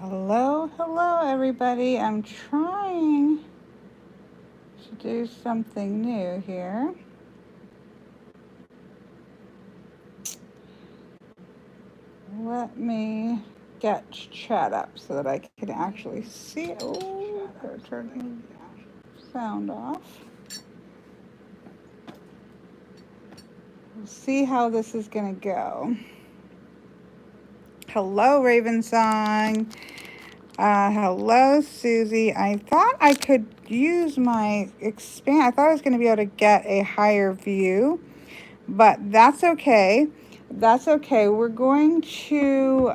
Hello, hello, everybody. I'm trying to do something new here. Let me get chat up so that I can actually see. Oh, turn the sound off. We'll see how this is going to go. Hello, Raven Song. Hello, Susie. I thought I could use my expand. I thought I was going to be able to get a higher view, but that's okay. That's okay. We're going to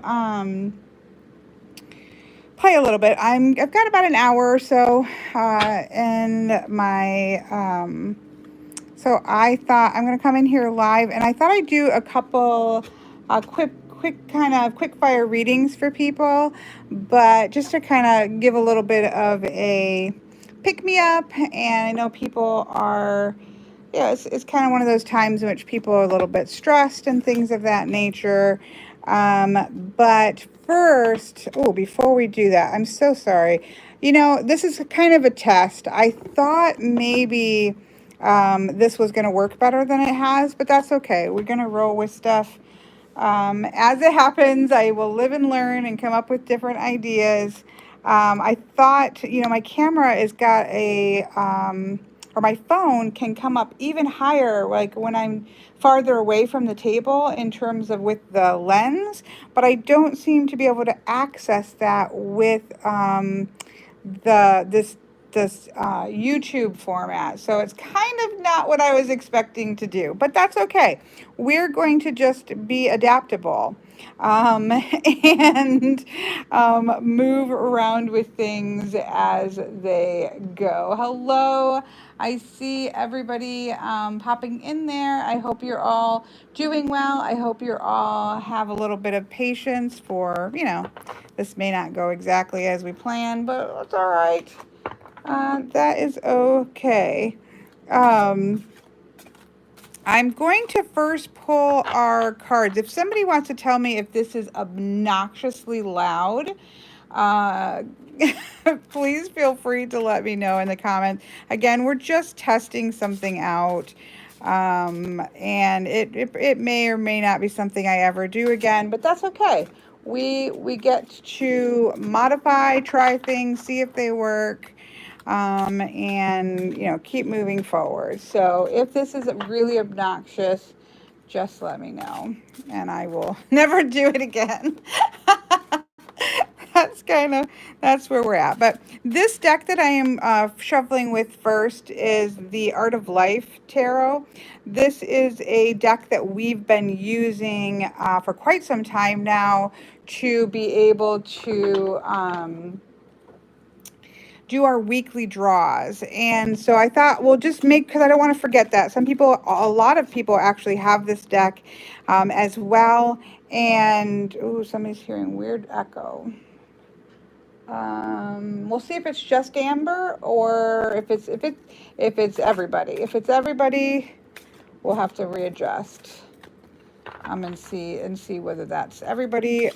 play a little bit. I've got about an hour or so in my so I thought I'm going to come in here live, and I thought I'd do a couple quick fire readings for people, but just to kind of give a little bit of a pick me up. And I know people are, yeah, it's kind of one of those times in which people are a little bit stressed and things of that nature. But first, oh, before we do that, I'm so sorry. You know, this is kind of a test. I thought maybe this was going to work better than it has, but that's okay. We're going to roll with stuff. As it happens, I will live and learn and come up with different ideas. I thought, you know, my camera has got or my phone can come up even higher, like when I'm farther away from the table in terms of with the lens, but I don't seem to be able to access that with this YouTube format. So it's kind of not what I was expecting to do, but that's okay. We're going to just be adaptable and move around with things as they go. Hello. I see everybody popping in there. I hope you're all doing well. I hope you're all have a little bit of patience for, you know, this may not go exactly as we planned, but it's all right. That is okay. I'm going to first pull our cards. If somebody wants to tell me if this is obnoxiously loud, uh, please feel free to let me know in the comments. Again, we're just testing something out. And it may or may not be something I ever do again, but that's okay. We get to modify, try things, see if they work, and you know, keep moving forward. So if this is really obnoxious, just let me know, and I will never do it again. That's where we're at. But this deck that I am shuffling with first is the Art of Life Tarot. This is a deck that we've been using for quite some time now to be able to do our weekly draws. And so I thought we'll just make, because I don't want to forget that. A lot of people actually have this deck as well. And, oh, somebody's hearing weird echo. We'll see if it's just Amber or if it's everybody. If it's everybody, we'll have to readjust and see whether that's everybody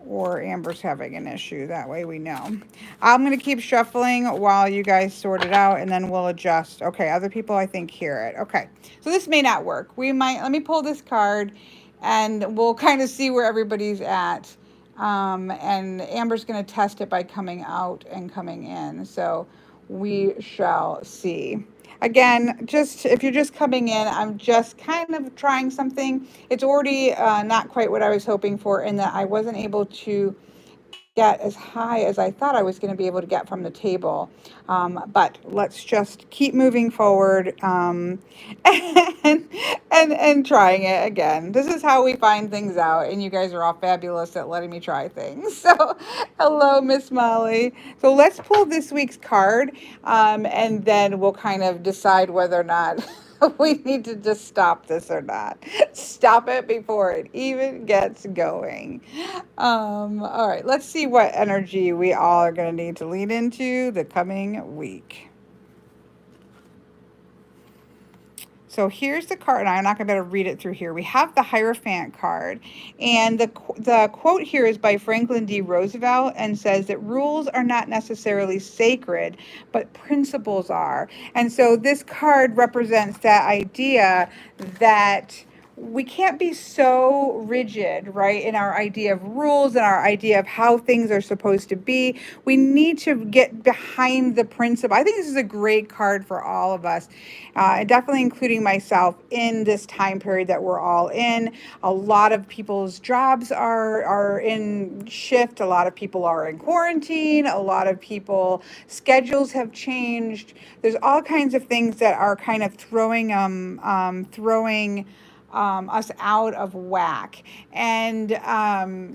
or Amber's having an issue. That way we know. I'm going to keep shuffling while you guys sort it out, and then we'll adjust. Okay, other people I think hear it. Okay, so this may not work. Let me pull this card and we'll kind of see where everybody's at. And Amber's going to test it by coming out and coming in. So we shall see. Again, just if you're just coming in, I'm just kind of trying something. It's already not quite what I was hoping for, in that I wasn't able to get as high as I thought I was going to be able to get from the table. But let's just keep moving forward and trying it again. This is how we find things out, and you guys are all fabulous at letting me try things. So hello, Miss Molly. So let's pull this week's card, and then we'll kind of decide whether or not we need to just stop this or not. Stop it before it even gets going. All right, let's see what energy we all are going to need to lean into the coming week. So here's the card, and I'm not going to be able to read it through here. We have the Hierophant card, and the quote here is by Franklin D. Roosevelt and says that rules are not necessarily sacred, but principles are. And so this card represents that idea that we can't be so rigid, right, in our idea of rules and our idea of how things are supposed to be. We need to get behind the principle. I think this is a great card for all of us, definitely including myself in this time period that we're all in. A lot of people's jobs are in shift. A lot of people are in quarantine. A lot of people schedules have changed. There's all kinds of things that are kind of throwing us out of whack. And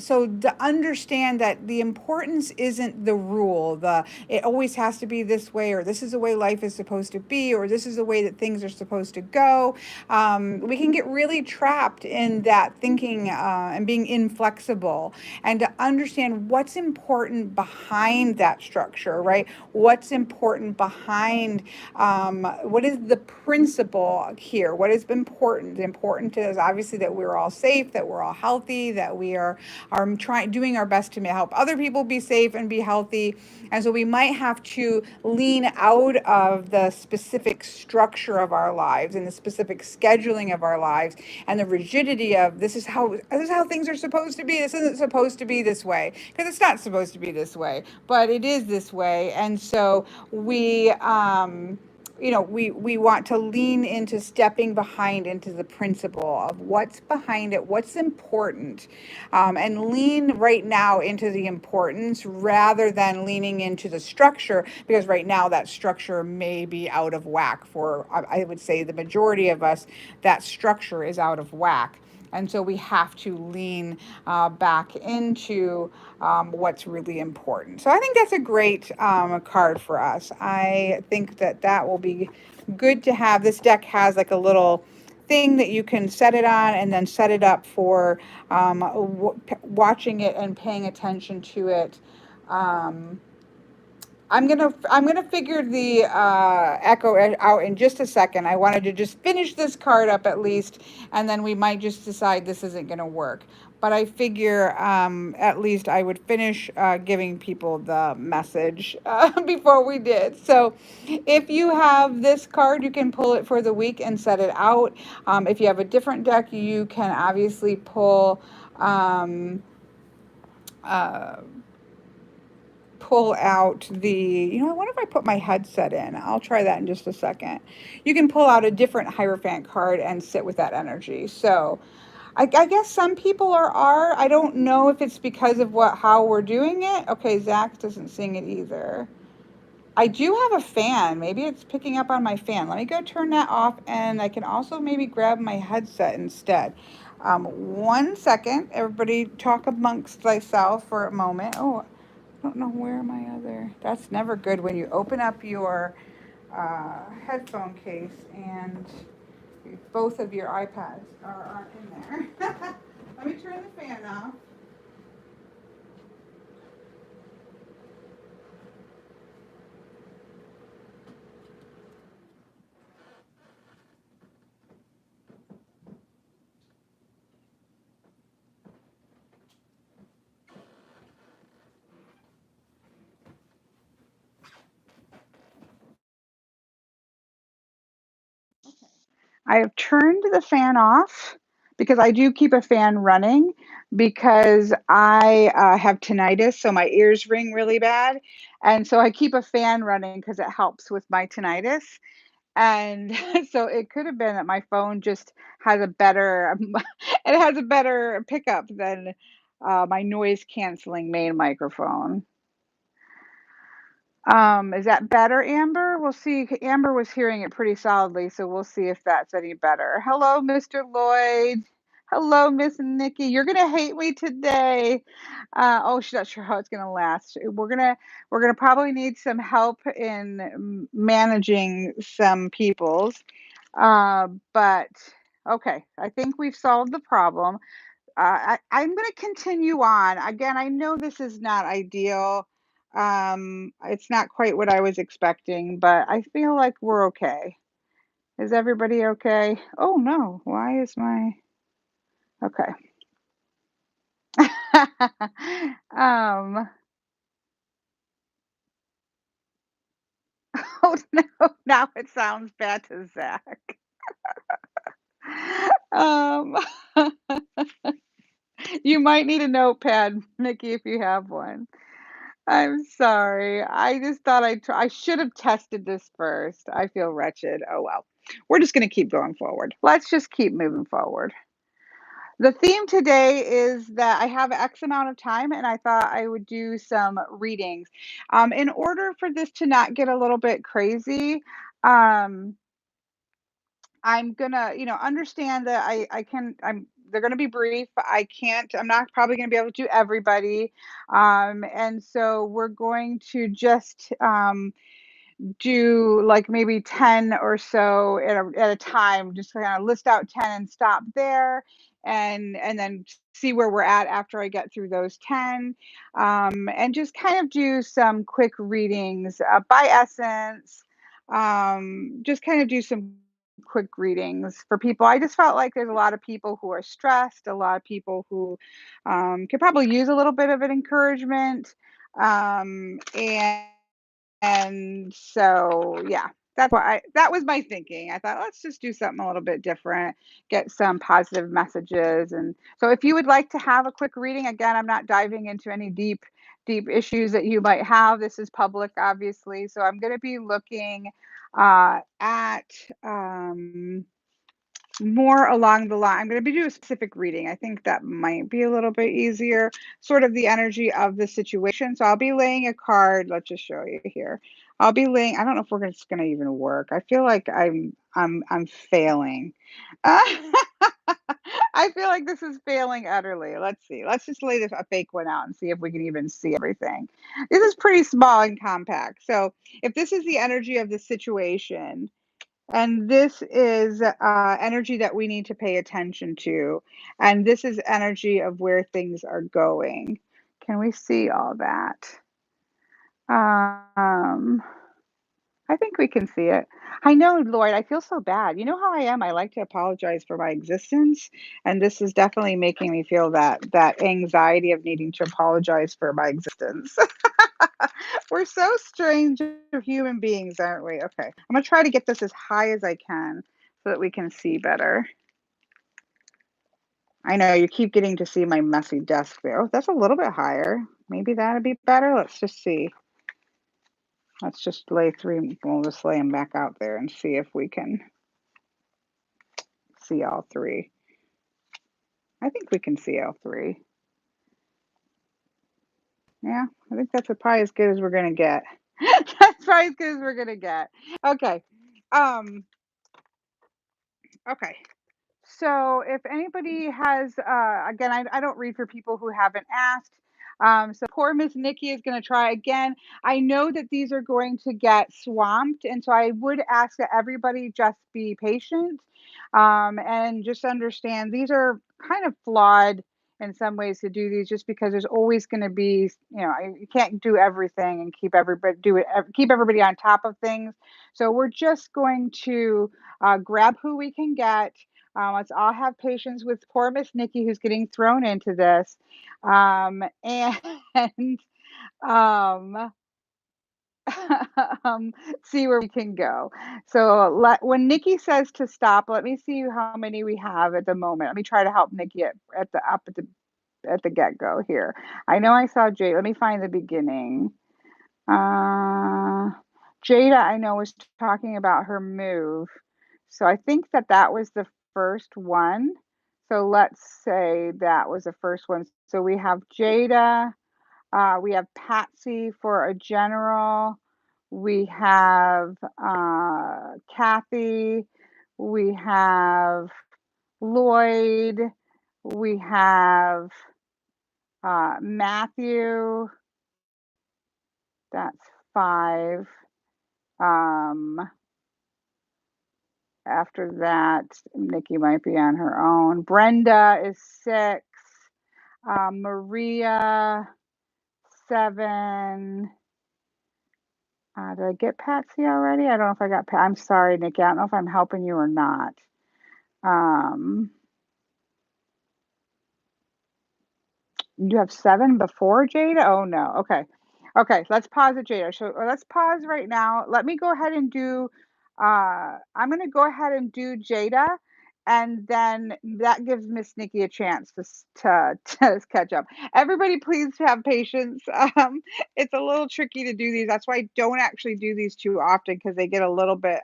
so to understand that the importance isn't the rule, it always has to be this way, or this is the way life is supposed to be, or this is the way that things are supposed to go. We can get really trapped in that thinking and being inflexible, and to understand what's important behind that structure, right? What's important behind what is the principle here? What is important? Important is obviously that we're all safe, that we're all healthy, that we are doing our best to help other people be safe and be healthy. And so we might have to lean out of the specific structure of our lives and the specific scheduling of our lives and the rigidity of this is how things are supposed to be. This isn't supposed to be this way, because it's not supposed to be this way, but it is this way. And so we want to lean into stepping behind into the principle of what's behind it, what's important, and lean right now into the importance rather than leaning into the structure, because right now that structure may be out of whack for, I would say, the majority of us. That structure is out of whack. And so we have to lean back into what's really important. So I think that's a great card for us. I think that will be good to have. This deck has like a little thing that you can set it on and then set it up for watching it and paying attention to it. I'm gonna figure the echo out in just a second. I wanted to just finish this card up at least, and then we might just decide this isn't gonna work. But I figure at least I would finish giving people the message before we did. So if you have this card, you can pull it for the week and set it out. If you have a different deck, you can obviously uh, pull out I wonder if I put my headset in. I'll try that in just a second. You can pull out a different Hierophant card and sit with that energy. So I guess some people are. I don't know if it's because of how we're doing it. Okay, Zach doesn't sing it either. I do have a fan. Maybe it's picking up on my fan. Let me go turn that off, and I can also maybe grab my headset instead. 1 second. Everybody talk amongst thyself for a moment. Oh, I don't know where my other. That's never good when you open up your headphone case and both of your iPads aren't in there. Let me turn the fan off. I have turned the fan off because I do keep a fan running because I have tinnitus, so my ears ring really bad. And so I keep a fan running because it helps with my tinnitus. And so it could have been that my phone just has a better it has a better pickup than my noise canceling main microphone. Is that better, Amber? We'll see. Amber was hearing it pretty solidly, so we'll see if that's any better. Hello, Mr. Lloyd. Hello, Miss Nikki. You're gonna hate me today. Oh, she's not sure how it's gonna last. We're gonna probably need some help in managing some peoples. But okay, I think we've solved the problem. I'm going to continue on. Again, I know this is not ideal. It's not quite what I was expecting, but I feel like we're okay. Is everybody okay? Oh no, why is my okay. um oh no, now it sounds bad to Zach. Um you might need a notepad, Nikki, if you have one. I'm sorry. I just thought I should have tested this first. I feel wretched. Oh well. We're just going to keep going forward. Let's just keep moving forward. The theme today is that I have X amount of time and I thought I would do some readings. In order for this to not get a little bit crazy, um, I'm gonna, understand that they're gonna be brief. I'm not probably gonna be able to do everybody. And so we're going to just do like maybe 10 or so at a time, just kind of list out 10 and stop there, and then see where we're at after I get through those 10, and just kind of do some quick readings by essence, just kind of do some quick readings for people. I just felt like there's a lot of people who are stressed, a lot of people who could probably use a little bit of an encouragement, and so, yeah, that was my thinking. I thought, let's just do something a little bit different, get some positive messages. And so if you would like to have a quick reading, again, I'm not diving into any deep issues that you might have. This is public, obviously. So I'm going to be looking at more along the line. I'm going to be doing a specific reading. I think that might be a little bit easier, sort of the energy of the situation. So I'll be laying a card. Let's just show you here. I'll be laying. I don't know if it's going to even work. I feel like I'm failing. I feel like this is failing utterly. Let's see. Let's just lay a fake one out and see if we can even see everything. This is pretty small and compact. So if this is the energy of the situation, and this is energy that we need to pay attention to. And this is energy of where things are going. Can we see all that? Um, I think we can see it. I know, Lloyd, I feel so bad. You know how I am? I like to apologize for my existence. And this is definitely making me feel that anxiety of needing to apologize for my existence. We're so strange human beings, aren't we? Okay. I'm going to try to get this as high as I can so that we can see better. I know you keep getting to see my messy desk there. Oh, that's a little bit higher. Maybe that'd be better. Let's just see. Let's just lay three. We'll just lay them back out there and see if we can see all three. I think we can see all three. Yeah, I think that's probably as good as we're going to get. That's probably as good as we're going to get. Okay. Um, okay. So if anybody has, again, I don't read for people who haven't asked. So poor Miss Nikki is going to try again. I know that these are going to get swamped. And so I would ask that everybody just be patient, and just understand these are kind of flawed in some ways to do these, just because there's always going to be, you can't do everything and keep everybody on top of things. So we're just going to grab who we can get. Let's all have patience with poor Miss Nikki, who's getting thrown into this, and um, see where we can go. So when Nikki says to stop, let me see how many we have at the moment. Let me try to help Nikki at the get go here. I know I saw Jade. Let me find the beginning. Uh, Jada, I know, was talking about her move. So I think that was the first one. So let's say that was the first one. So we have Jada, we have Patsy for a general, we have Kathy, we have Lloyd, we have Matthew, that's 5. Um, After that, Nikki might be on her own. Brenda is 6. Maria, 7. Did I get Patsy already? I don't know if I got Pat. I'm sorry, Nikki. I don't know if I'm helping you or not. Um, You have 7 before Jada? Oh, no. Okay. Okay, let's pause it, Jada. So let's pause right now. Let me go ahead and do, I'm going to go ahead and do Jada, and then that gives Miss Nikki a chance to catch up. Everybody, please have patience. It's a little tricky to do these. That's why I don't actually do these too often because they get a little bit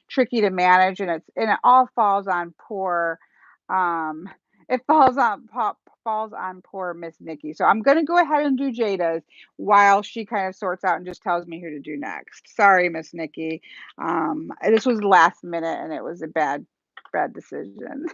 tricky to manage, and it all falls on poor. Um, it falls on poor Miss Nikki. So I'm gonna go ahead and do Jada's while she kind of sorts out and just tells me who to do next. Sorry, Miss Nikki. This was last minute and it was a bad decision.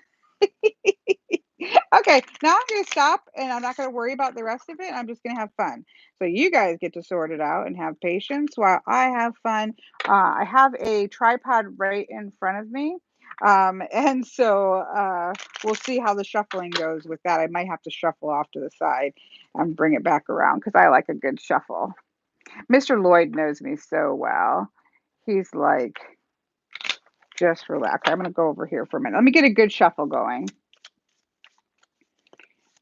Okay, now I'm gonna stop and I'm not gonna worry about the rest of it. I'm just gonna have fun. So you guys get to sort it out and have patience while I have fun. I have a tripod right in front of me. And so we'll see how the shuffling goes with that. I might have to shuffle off to the side and bring it back around because I like a good shuffle. Mr. Lloyd knows me so well. He's like, just relax. I'm going to go over here for a minute. Let me get a good shuffle going.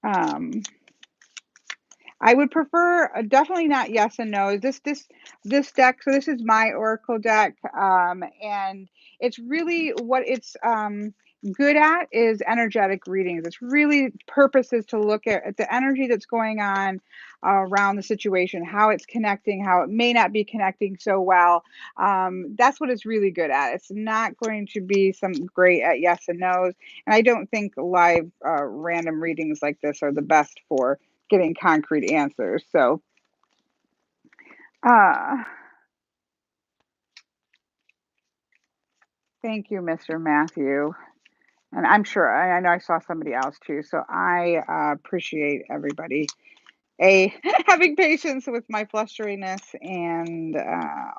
Um, I would prefer definitely not yes and no. This deck. So this is my Oracle deck, and it's really what it's good at is energetic readings. It's really purposes to look at the energy that's going on around the situation, how it's connecting, how it may not be connecting so well. That's what it's really good at. It's not going to be some great at yes and no's, and I don't think live random readings like this are the best for getting concrete answers. So, uh, thank you, Mr. Matthew. And I'm sure I know I saw somebody else too. So I appreciate everybody having patience with my flusteriness and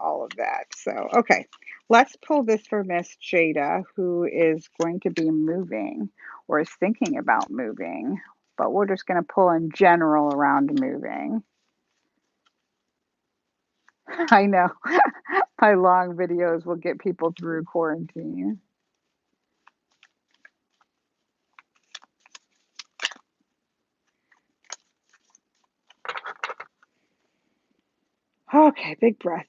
all of that. So okay, let's pull this for Miss Jada, who is going to be moving or is thinking about moving. But we're just going to pull in general around moving. I know. My long videos will get people through quarantine. Okay, big breath.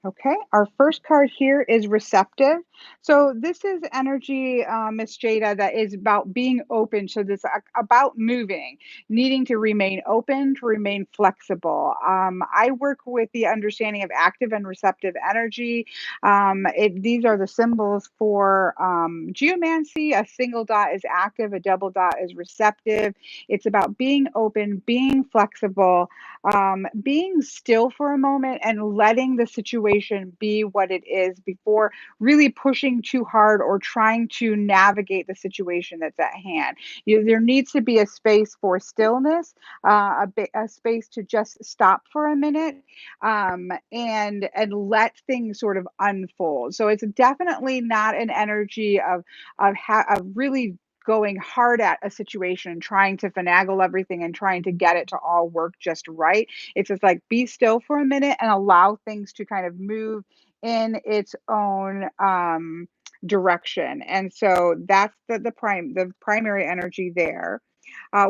Okay, our first card here is receptive. So this is energy, Miss Jada, that is about being open. So this about moving, needing to remain open, to remain flexible. I work with the understanding of active and receptive energy. These are the symbols for geomancy. A single dot is active, a double dot is receptive. It's about being open, being flexible, being still for a moment and letting the situation be what it is before really pushing too hard or trying to navigate the situation that's at hand. There needs to be a space for stillness, a space to just stop for a minute, and let things sort of unfold. So it's definitely not an energy of really going hard at a situation and trying to finagle everything and trying to get it to all work just right. It's just like be still for a minute and allow things to kind of move in its own direction. And so that's the primary energy there.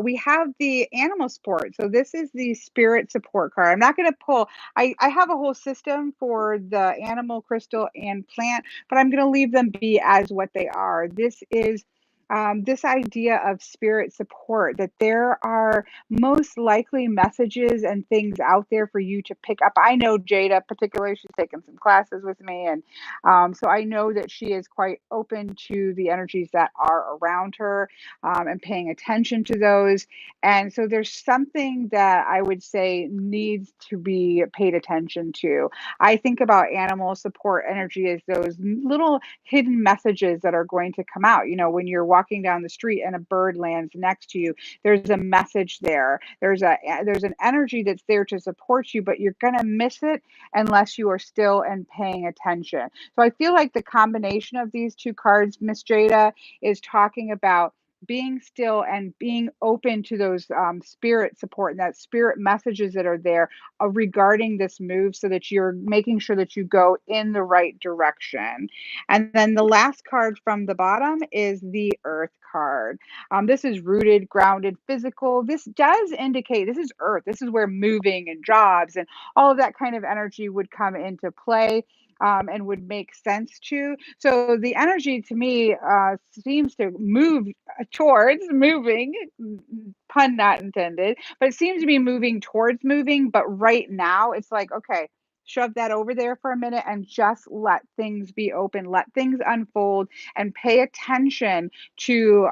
We have the animal support. So this is the spirit support card. I'm not going to pull, I have a whole system for the animal, crystal, and plant, but I'm going to leave them be as what they are. This is this idea of spirit support, that there are most likely messages and things out there for you to pick up. I know Jada, particularly, she's taken some classes with me, and so I know that she is quite open to the energies that are around her and paying attention to those. And so there's something that I would say needs to be paid attention to. I think about animal support energy as those little hidden messages that are going to come out. When you're walking down the street and a bird lands next to you, there's a message there. There's an energy that's there to support you, but you're going to miss it unless you are still and paying attention. So I feel like the combination of these two cards, Miss Jada, is talking about being still and being open to those spirit support and that spirit messages that are there regarding this move, so that you're making sure that you go in the right direction. And then the last card from the bottom is the Earth card. This is rooted, grounded, physical. This does indicate this is Earth. This is where moving and jobs and all of that kind of energy would come into play. And would make sense to. So the energy to me seems to move towards moving, pun not intended, but it seems to be moving towards moving. But right now, it's like, okay, shove that over there for a minute and just let things be open, let things unfold, and pay attention to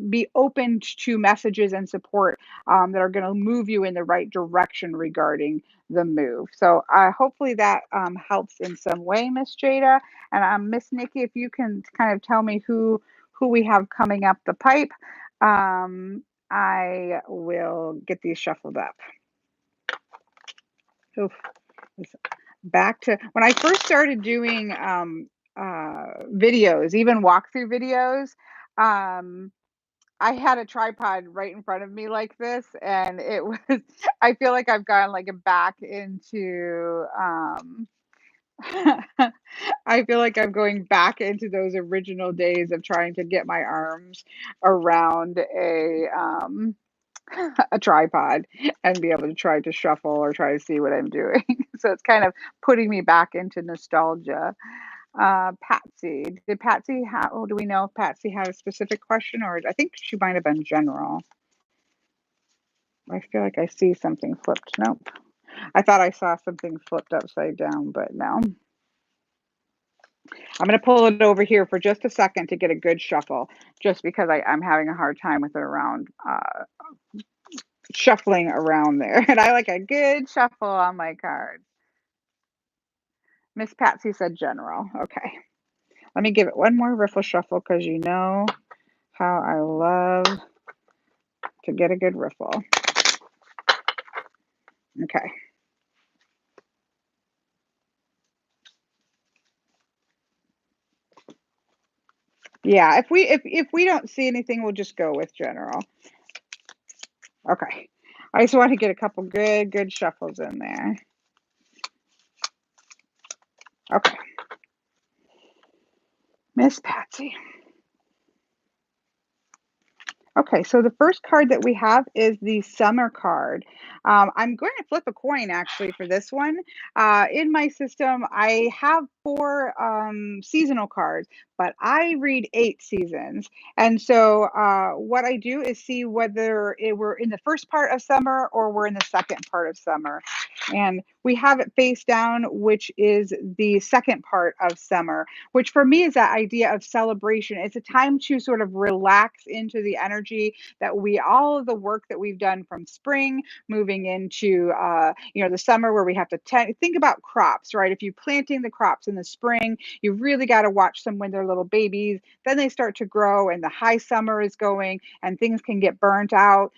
be open to messages and support that are going to move you in the right direction regarding the move. So hopefully that helps in some way, Miss Jada. And Miss Nikki, if you can kind of tell me who we have coming up the pipe, I will get these shuffled up. Oof. Back to when I first started doing videos, even walkthrough videos. I had a tripod right in front of me like this, and it was, I feel like I've gone like back into, I feel like I'm going back into those original days of trying to get my arms around a tripod and be able to try to shuffle or try to see what I'm doing. So it's kind of putting me back into nostalgia. Patsy, did Patsy have, oh, do we know if Patsy had a specific question, or I think she might have been general. I feel like I see something flipped. Nope. I thought I saw something flipped upside down, but no. I'm going to pull it over here for just a second to get a good shuffle, just because I'm having a hard time with it around, shuffling around there. And I like a good shuffle on my cards. Miss Patsy said general. Okay. Let me give it one more riffle shuffle, because you know how I love to get a good riffle. Okay. Yeah, if we don't see anything, we'll just go with general. Okay. I just want to get a couple good shuffles in there. Okay. Miss Patsy. Okay, so the first card that we have is the summer card. I'm going to flip a coin actually for this one. In my system, I have 4 seasonal cards, but I read 8 seasons. And so what I do is see whether we're in the first part of summer or we're in the second part of summer. And we have it face down, which is the second part of summer, which for me is that idea of celebration. It's a time to sort of relax into the energy that all of the work that we've done from spring moving into the summer, where we have to think about crops, right? If you're planting the crops in the spring, you really got to watch them when they're little babies. Then they start to grow and the high summer is going and things can get burnt out.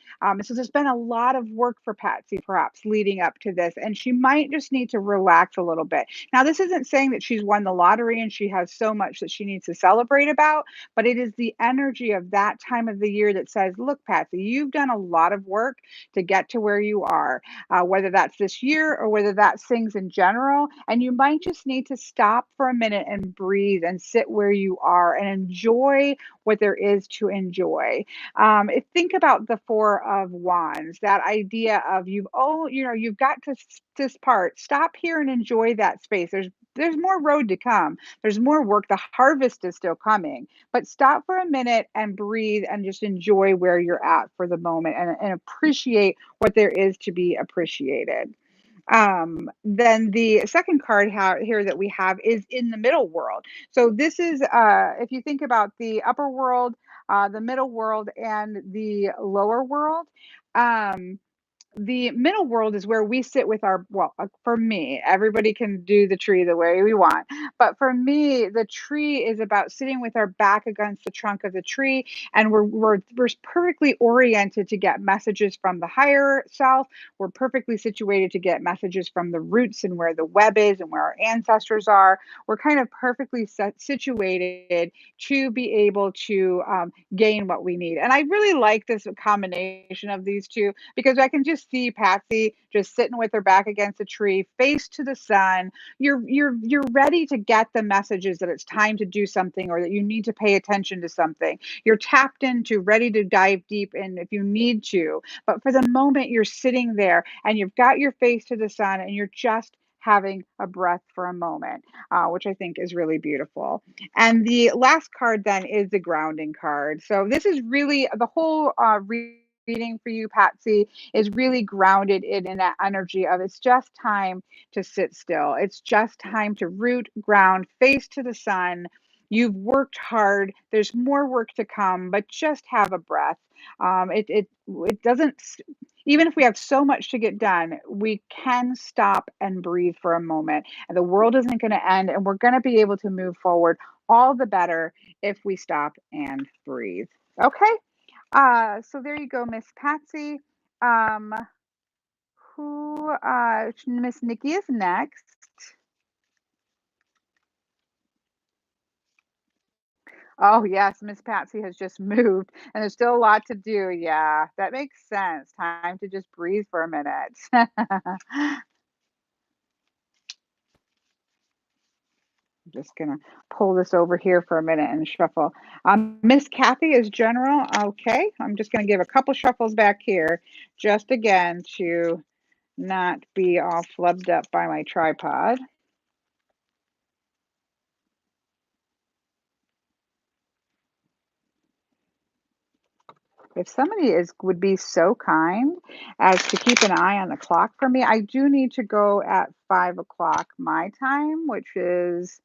So there's been a lot of work for Patsy perhaps leading up to this, and she might just need to relax a little bit. Now, this isn't saying that she's won the lottery and she has so much that she needs to celebrate about, but it is the energy of that time of the year that says, look, Patsy, you've done a lot of work to get to where you are, whether that's this year or whether that's things in general. And you might just need to stop for a minute and breathe and sit where you are and enjoy what there is to enjoy. Think about the 4 of Wands, that idea of you've got to this part, stop here and enjoy that space. There's more road to come. There's more work. The harvest is still coming, but stop for a minute and breathe and just enjoy where you're at for the moment, and appreciate what there is to be appreciated. Then the second card here that we have is in the middle world. So this is, if you think about the upper world, the middle world, and the lower world. Um, The middle world is where we sit with our, well, for me, everybody can do the tree the way we want. But for me, the tree is about sitting with our back against the trunk of the tree, and we're perfectly oriented to get messages from the higher self. We're perfectly situated to get messages from the roots and where the web is and where our ancestors are. We're kind of perfectly situated to be able to gain what we need. And I really like this combination of these two because I can just see Patsy just sitting with her back against a tree, face to the sun. You're ready to get the messages that it's time to do something or that you need to pay attention to something. You're tapped into, ready to dive deep in if you need to. But for the moment, you're sitting there and you've got your face to the sun and you're just having a breath for a moment, which I think is really beautiful. And the last card then is the grounding card. So this is really the whole reading for you, Patsy, is really grounded in that energy of it's just time to sit still. It's just time to root, ground, face to the sun. You've worked hard. There's more work to come, but just have a breath. It doesn't. Even if we have so much to get done, we can stop and breathe for a moment. And the world isn't going to end, and we're going to be able to move forward all the better if we stop and breathe. Okay. So there you go, Miss Patsy. Um, who Miss Nikki is next. Oh yes, Miss Patsy has just moved and there's still a lot to do. Yeah, that makes sense. Time to just breathe for a minute. Just gonna pull this over here for a minute and shuffle. Miss Kathy is general. Okay, I'm just gonna give a couple shuffles back here, just again to not be all flubbed up by my tripod. If somebody is would be so kind as to keep an eye on the clock for me, I do need to go at 5 o'clock my time, which is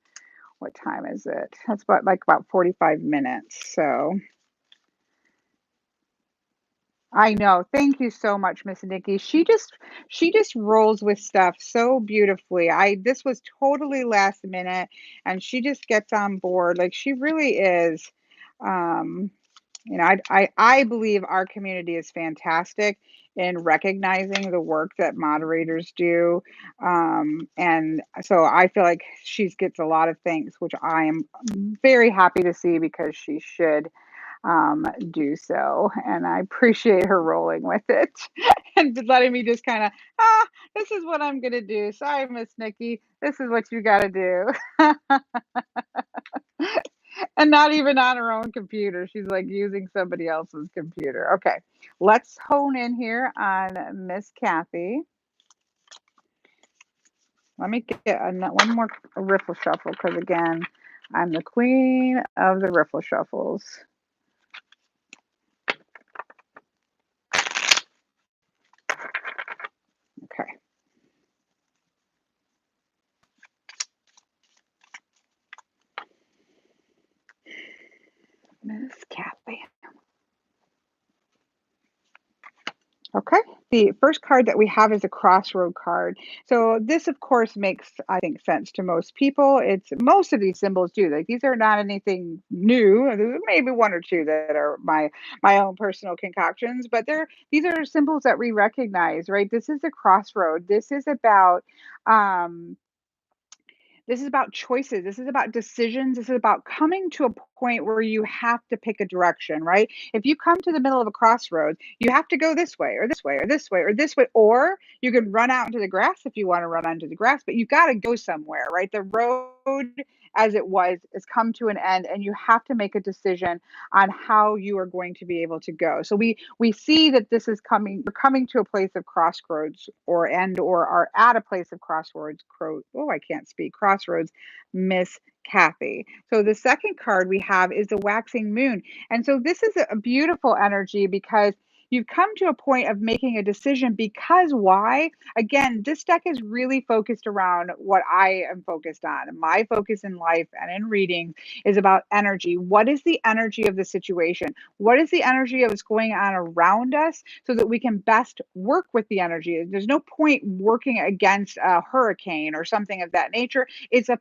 what time is it? That's about 45 minutes. So I know. Thank you so much, Miss Nikki. She just rolls with stuff so beautifully. I This was totally last minute and she just gets on board. Like she really is. Um, I believe our community is fantastic in recognizing the work that moderators do. And so I feel like she gets a lot of thanks, which I am very happy to see because she should do so. And I appreciate her rolling with it and letting me just kind of, this is what I'm going to do. Sorry, Miss Nikki. This is what you got to do. And not even on her own computer. She's like using somebody else's computer. Okay, let's hone in here on Miss Kathy. Let me get one more riffle shuffle because, again, I'm the queen of the riffle shuffles. Okay. Miss Kathy. Okay, the first card that we have is a crossroad card. So this, of course, makes, I think, sense to most people. It's most of these symbols do. Like these are not anything new. There's maybe one or two that are my own personal concoctions, but these are symbols that we recognize, right? This is a crossroad. Um, this is about choices. This is about decisions. This is about coming to a point where you have to pick a direction, right? If you come to the middle of a crossroads, you have to go this way or this way or this way or this way, or you can run out into the grass if you want to run onto the grass, but you got to go somewhere, right? The road as it was has come to an end and you have to make a decision on how you are going to be able to go. So we see that this is we're coming to a place of crossroads or are at a place of crossroads. Oh, I can't speak. Crossroads, Miss Kathy. So the second card we have is the waxing moon. And so this is a beautiful energy because you've come to a point of making a decision because why? Again, this deck is really focused around what I am focused on. My focus in life and in reading is about energy. What is the energy of the situation? What is the energy of what's going on around us so that we can best work with the energy? There's no point working against a hurricane or something of that nature. It's a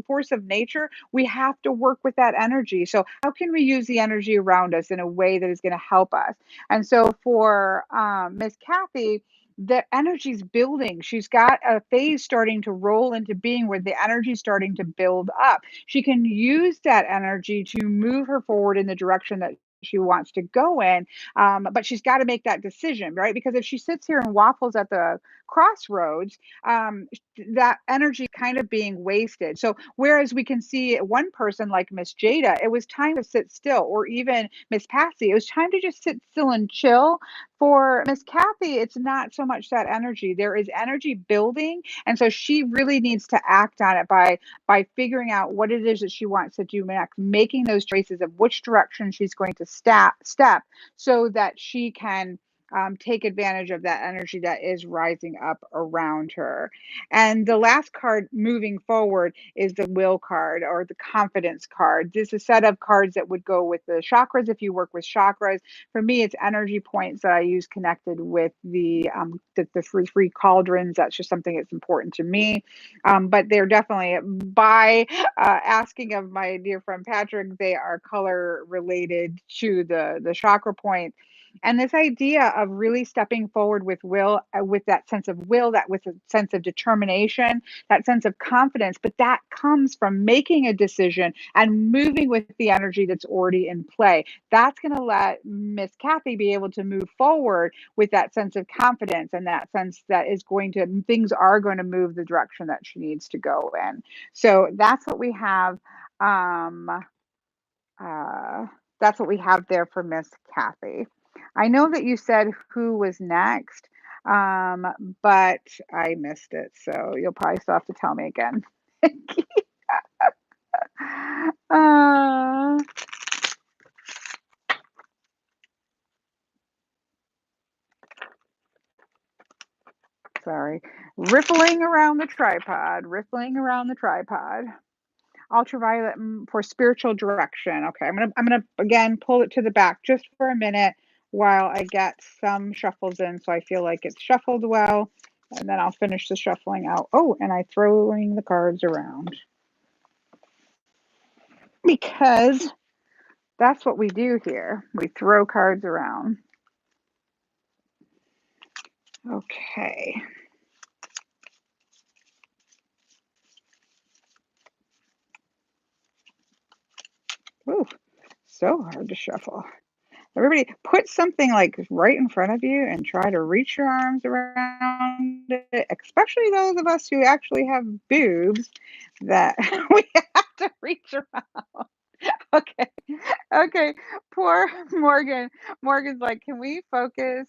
force of nature. We have to work with that energy. So how can we use the energy around us in a way that is going to help us? And so for Miss Kathy, the energy's building. She's got a phase starting to roll into being where the energy's starting to build up. She can use that energy to move her forward in the direction that she wants to go in. But she's got to make that decision, right? Because if she sits here and waffles at the crossroads, that energy kind of being wasted. So whereas we can see one person like Miss Jada, it was time to sit still, or even Miss Patsy, it was time to just sit still and chill. For Miss Kathy, it's not so much that energy. There is energy building, and so she really needs to act on it by figuring out what it is that she wants to do next, making those choices of which direction she's going to step so that she can take advantage of that energy that is rising up around her. And the last card moving forward is the will card or the confidence card. This is a set of cards that would go with the chakras if you work with chakras. For me, it's energy points that I use connected with the three cauldrons. That's just something that's important to me. But they're definitely, by asking of my dear friend Patrick, they are color related to the chakra points. And this idea of really stepping forward with will, with that sense of will, that with a sense of determination, that sense of confidence, but that comes from making a decision and moving with the energy that's already in play. That's going to let Miss Kathy be able to move forward with that sense of confidence and that sense that things are going to move the direction that she needs to go in. So that's what we have. Um, uh, that's what we have there for Miss Kathy. I know that you said who was next, um, but I missed it. So you'll probably still have to tell me again. uh, sorry. Rippling around the tripod, rippling around the tripod. Ultraviolet for spiritual direction. Okay, I'm gonna again pull it to the back just for a minute while I get some shuffles in so I feel like it's shuffled well, and then I'll finish the shuffling out. Oh, and I throwing the cards around because that's what we do here. We throw cards around. Okay. Ooh, so hard to shuffle. Everybody put something like right in front of you and try to reach your arms around it, especially those of us who actually have boobs that we have to reach around. Okay. Okay. Poor Morgan. Morgan's like, can we focus?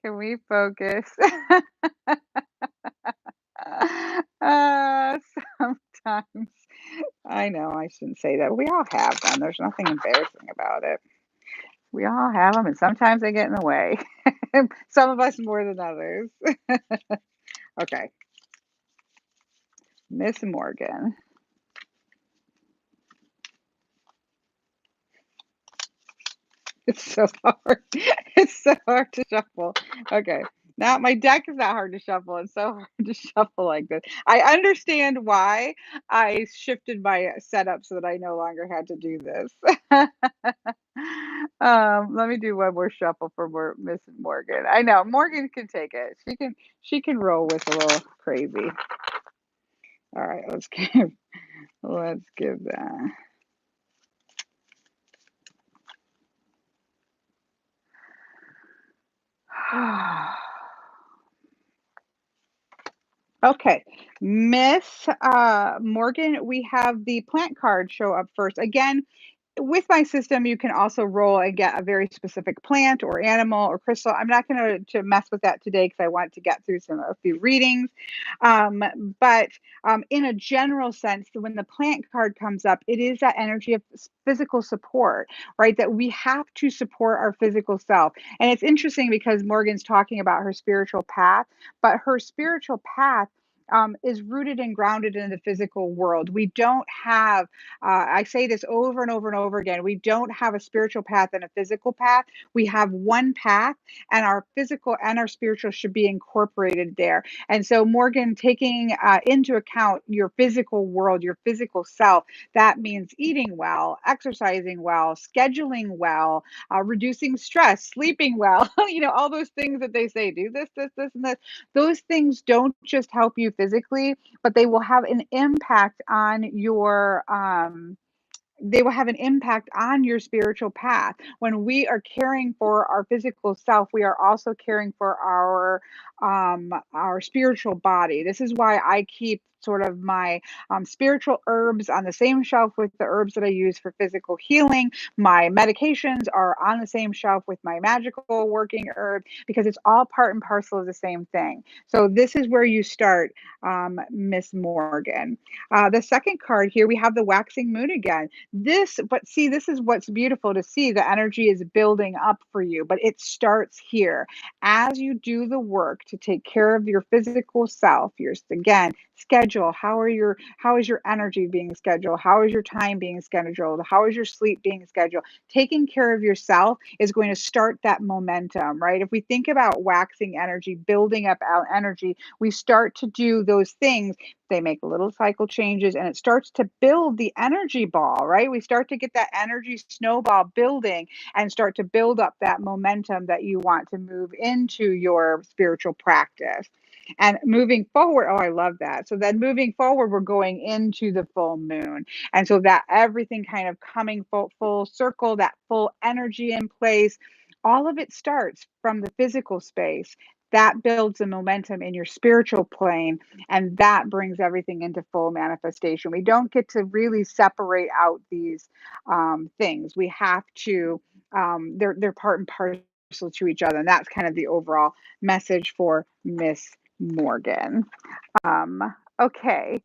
Can we focus? uh, Sometimes I know I shouldn't say that. We all have them. There's nothing embarrassing about it. We all have them, and sometimes they get in the way. Some of us more than others. Okay, Miss Morgan. It's so hard. It's so hard to shuffle. Okay. Now my deck is not hard to shuffle. It's so hard to shuffle like this. I understand why I shifted my setup so that I no longer had to do this. Let me do one more shuffle for Miss Morgan. I know Morgan can take it. She can roll with a little crazy. All right, let's give that. Okay, Miss Morgan, we have the plant card show up first. Again, with my system, you can also roll and get a very specific plant or animal or crystal. I'm not going to mess with that today because I want to get through a few readings. But in a general sense, when the plant card comes up, it is that energy of physical support, right? That we have to support our physical self. And it's interesting because Morgan's talking about her spiritual path, but her spiritual path is rooted and grounded in the physical world. We don't have, I say this over and over and over again, we don't have a spiritual path and a physical path. We have one path, and our physical and our spiritual should be incorporated there. And so, Morgan, taking into account your physical world, your physical self, that means eating well, exercising well, scheduling well, reducing stress, sleeping well, all those things that they say, do this, and this. Those things don't just help you physically, but they will have an impact on your they will have an impact on your spiritual path. When we are caring for our physical self, we are also caring for our spiritual body. This is why I keep sort of my spiritual herbs on the same shelf with the herbs that I use for physical healing. My medications are on the same shelf with my magical working herb because it's all part and parcel of the same thing. So this is where you start, Miss Morgan. The second card here, we have the waxing moon again. But see, this is what's beautiful to see. The energy is building up for you, but it starts here. As you do the work to take care of your physical self, again, schedule. How is your energy being scheduled? How is your time being scheduled? How is your sleep being scheduled? Taking care of yourself is going to start that momentum, right? If we think about waxing energy, building up our energy, we start to do those things. They make little cycle changes and it starts to build the energy ball, right? We start to get that energy snowball building and start to build up that momentum that you want to move into your spiritual practice. And moving forward, oh, I love that. So then moving forward, we're going into the full moon. And so that everything kind of coming full circle, that full energy in place, all of it starts from the physical space. That builds a momentum in your spiritual plane, and that brings everything into full manifestation. We don't get to really separate out these things. We have to, they're part and parcel to each other. And that's kind of the overall message for Miss Morgan. Okay,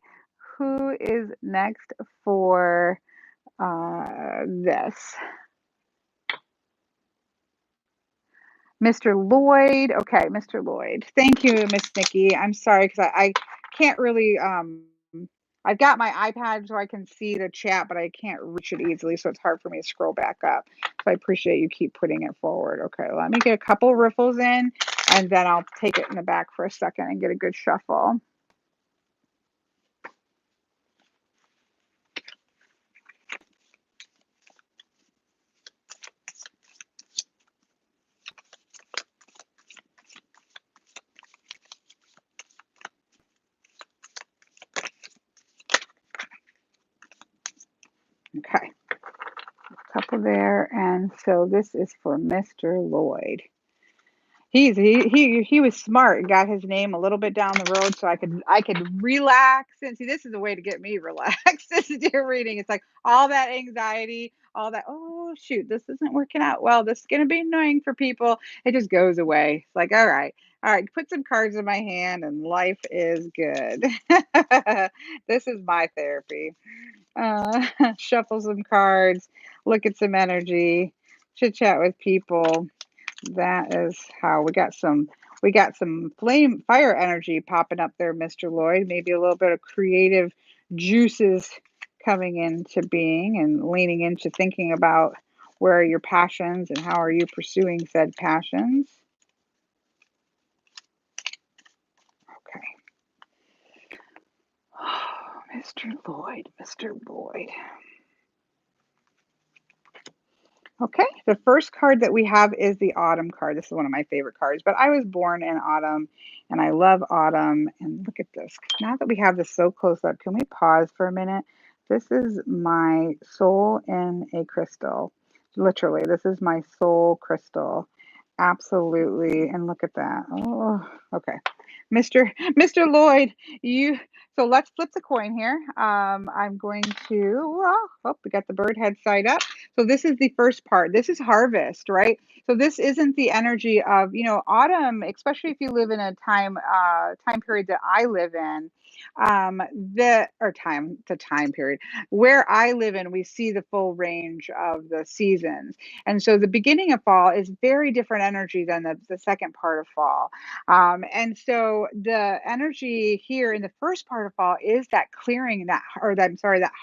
who is next for this? Mr. Lloyd. Okay, Mr. Lloyd. Thank you, Miss Nikki. I'm sorry because I can't really I've got my iPad so I can see the chat, but I can't reach it easily, so it's hard for me to scroll back up. So I appreciate you keep putting it forward. Okay, let me get a couple riffles in, and then I'll take it in the back for a second and get a good shuffle. Okay, a couple there, and so this is for Mr. Lloyd. He was smart and got his name a little bit down the road so I could relax and see. This is a way to get me relaxed. This is your reading. It's like all that anxiety, all that, oh shoot, this isn't working out well, this is going to be annoying for people. It just goes away. It's like, all right, put some cards in my hand and life is good. This is my therapy. Shuffle some cards, look at some energy, chit chat with people. That is how we got some fire energy popping up there, Mr. Lloyd. Maybe a little bit of creative juices coming into being and leaning into thinking about where are your passions and how are you pursuing said passions. Okay. Oh, Mr. Lloyd, Mr. Lloyd. Okay, the first card that we have is the autumn card. This is one of my favorite cards, but I was born in autumn and I love autumn. And look at this. Now that we have this so close up, can we pause for a minute? This is my soul in a crystal. Literally, this is my soul crystal. Absolutely. And look at that. Oh, okay. Mr. Lloyd, you so let's flip the coin here. I'm going to, well, oh, we got the bird head side up. So this is the first part. This is harvest, right? So this isn't the energy of, autumn, especially if you live in a time period that I live in. The time period where I live in, we see the full range of the seasons. And so the beginning of fall is very different energy than the second part of fall. And so the energy here in the first part of fall is that clearing that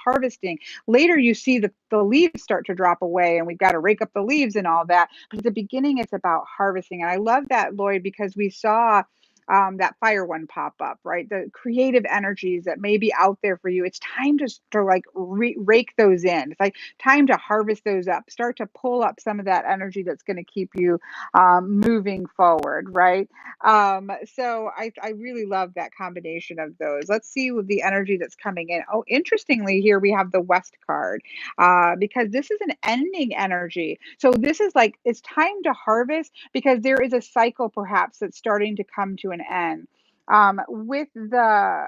harvesting. Later you see the leaves start to drop away and we've got to rake up the leaves and all that. But at the beginning, it's about harvesting. And I love that, Lloyd, because we saw that fire one pop up, right? The creative energies that may be out there for you. It's time to like rake those in. It's like time to harvest those up, start to pull up some of that energy that's going to keep you moving forward, right? So I really love that combination of those. Let's see with the energy that's coming in. Oh, interestingly, here we have the West card because this is an ending energy. So this is like it's time to harvest because there is a cycle perhaps that's starting to come to an end. With the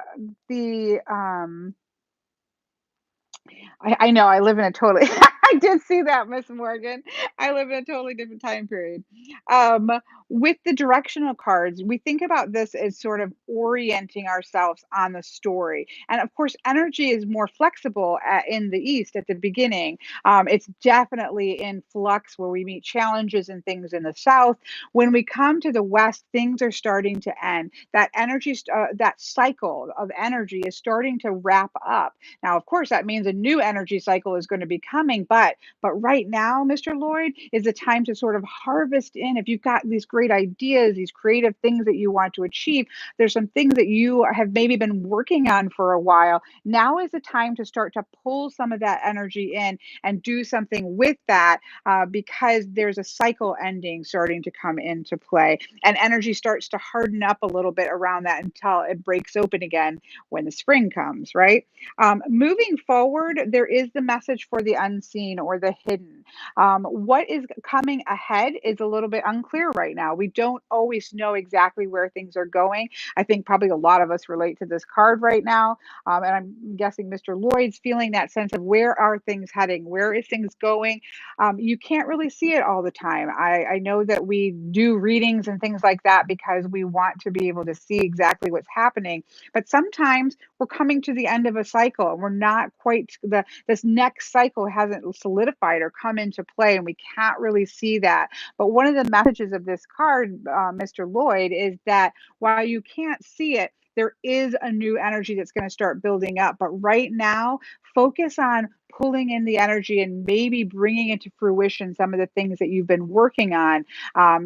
I know I live in a totally I did see that, Miss Morgan. I live in a totally different time period. Um, with the directional cards, we think about this as sort of orienting ourselves on the story. And of course, energy is more flexible in the East at the beginning. It's definitely in flux where we meet challenges and things in the South. When we come to the West, things are starting to end. That energy, that cycle of energy is starting to wrap up. Now, of course, that means a new energy cycle is going to be coming, but right now, Mr. Lloyd, is the time to sort of harvest in. If you've got these great ideas, these creative things that you want to achieve, there's some things that you have maybe been working on for a while. Now is the time to start to pull some of that energy in and do something with that because there's a cycle ending starting to come into play. And energy starts to harden up a little bit around that until it breaks open again when the spring comes, right? Moving forward, there is the message for the unseen or the hidden. What is coming ahead is a little bit unclear right now. We don't always know exactly where things are going. I think probably a lot of us relate to this card right now. And I'm guessing Mr. Lloyd's feeling that sense of where are things heading? Where is things going? You can't really see it all the time. I know that we do readings and things like that because we want to be able to see exactly what's happening. But sometimes we're coming to the end of a cycle and we're not quite this next cycle hasn't solidified or come into play and we can't really see that. But one of the messages of this card, Mr. Lloyd, is that while you can't see it, there is a new energy that's going to start building up. But right now, focus on pulling in the energy and maybe bringing into fruition some of the things that you've been working on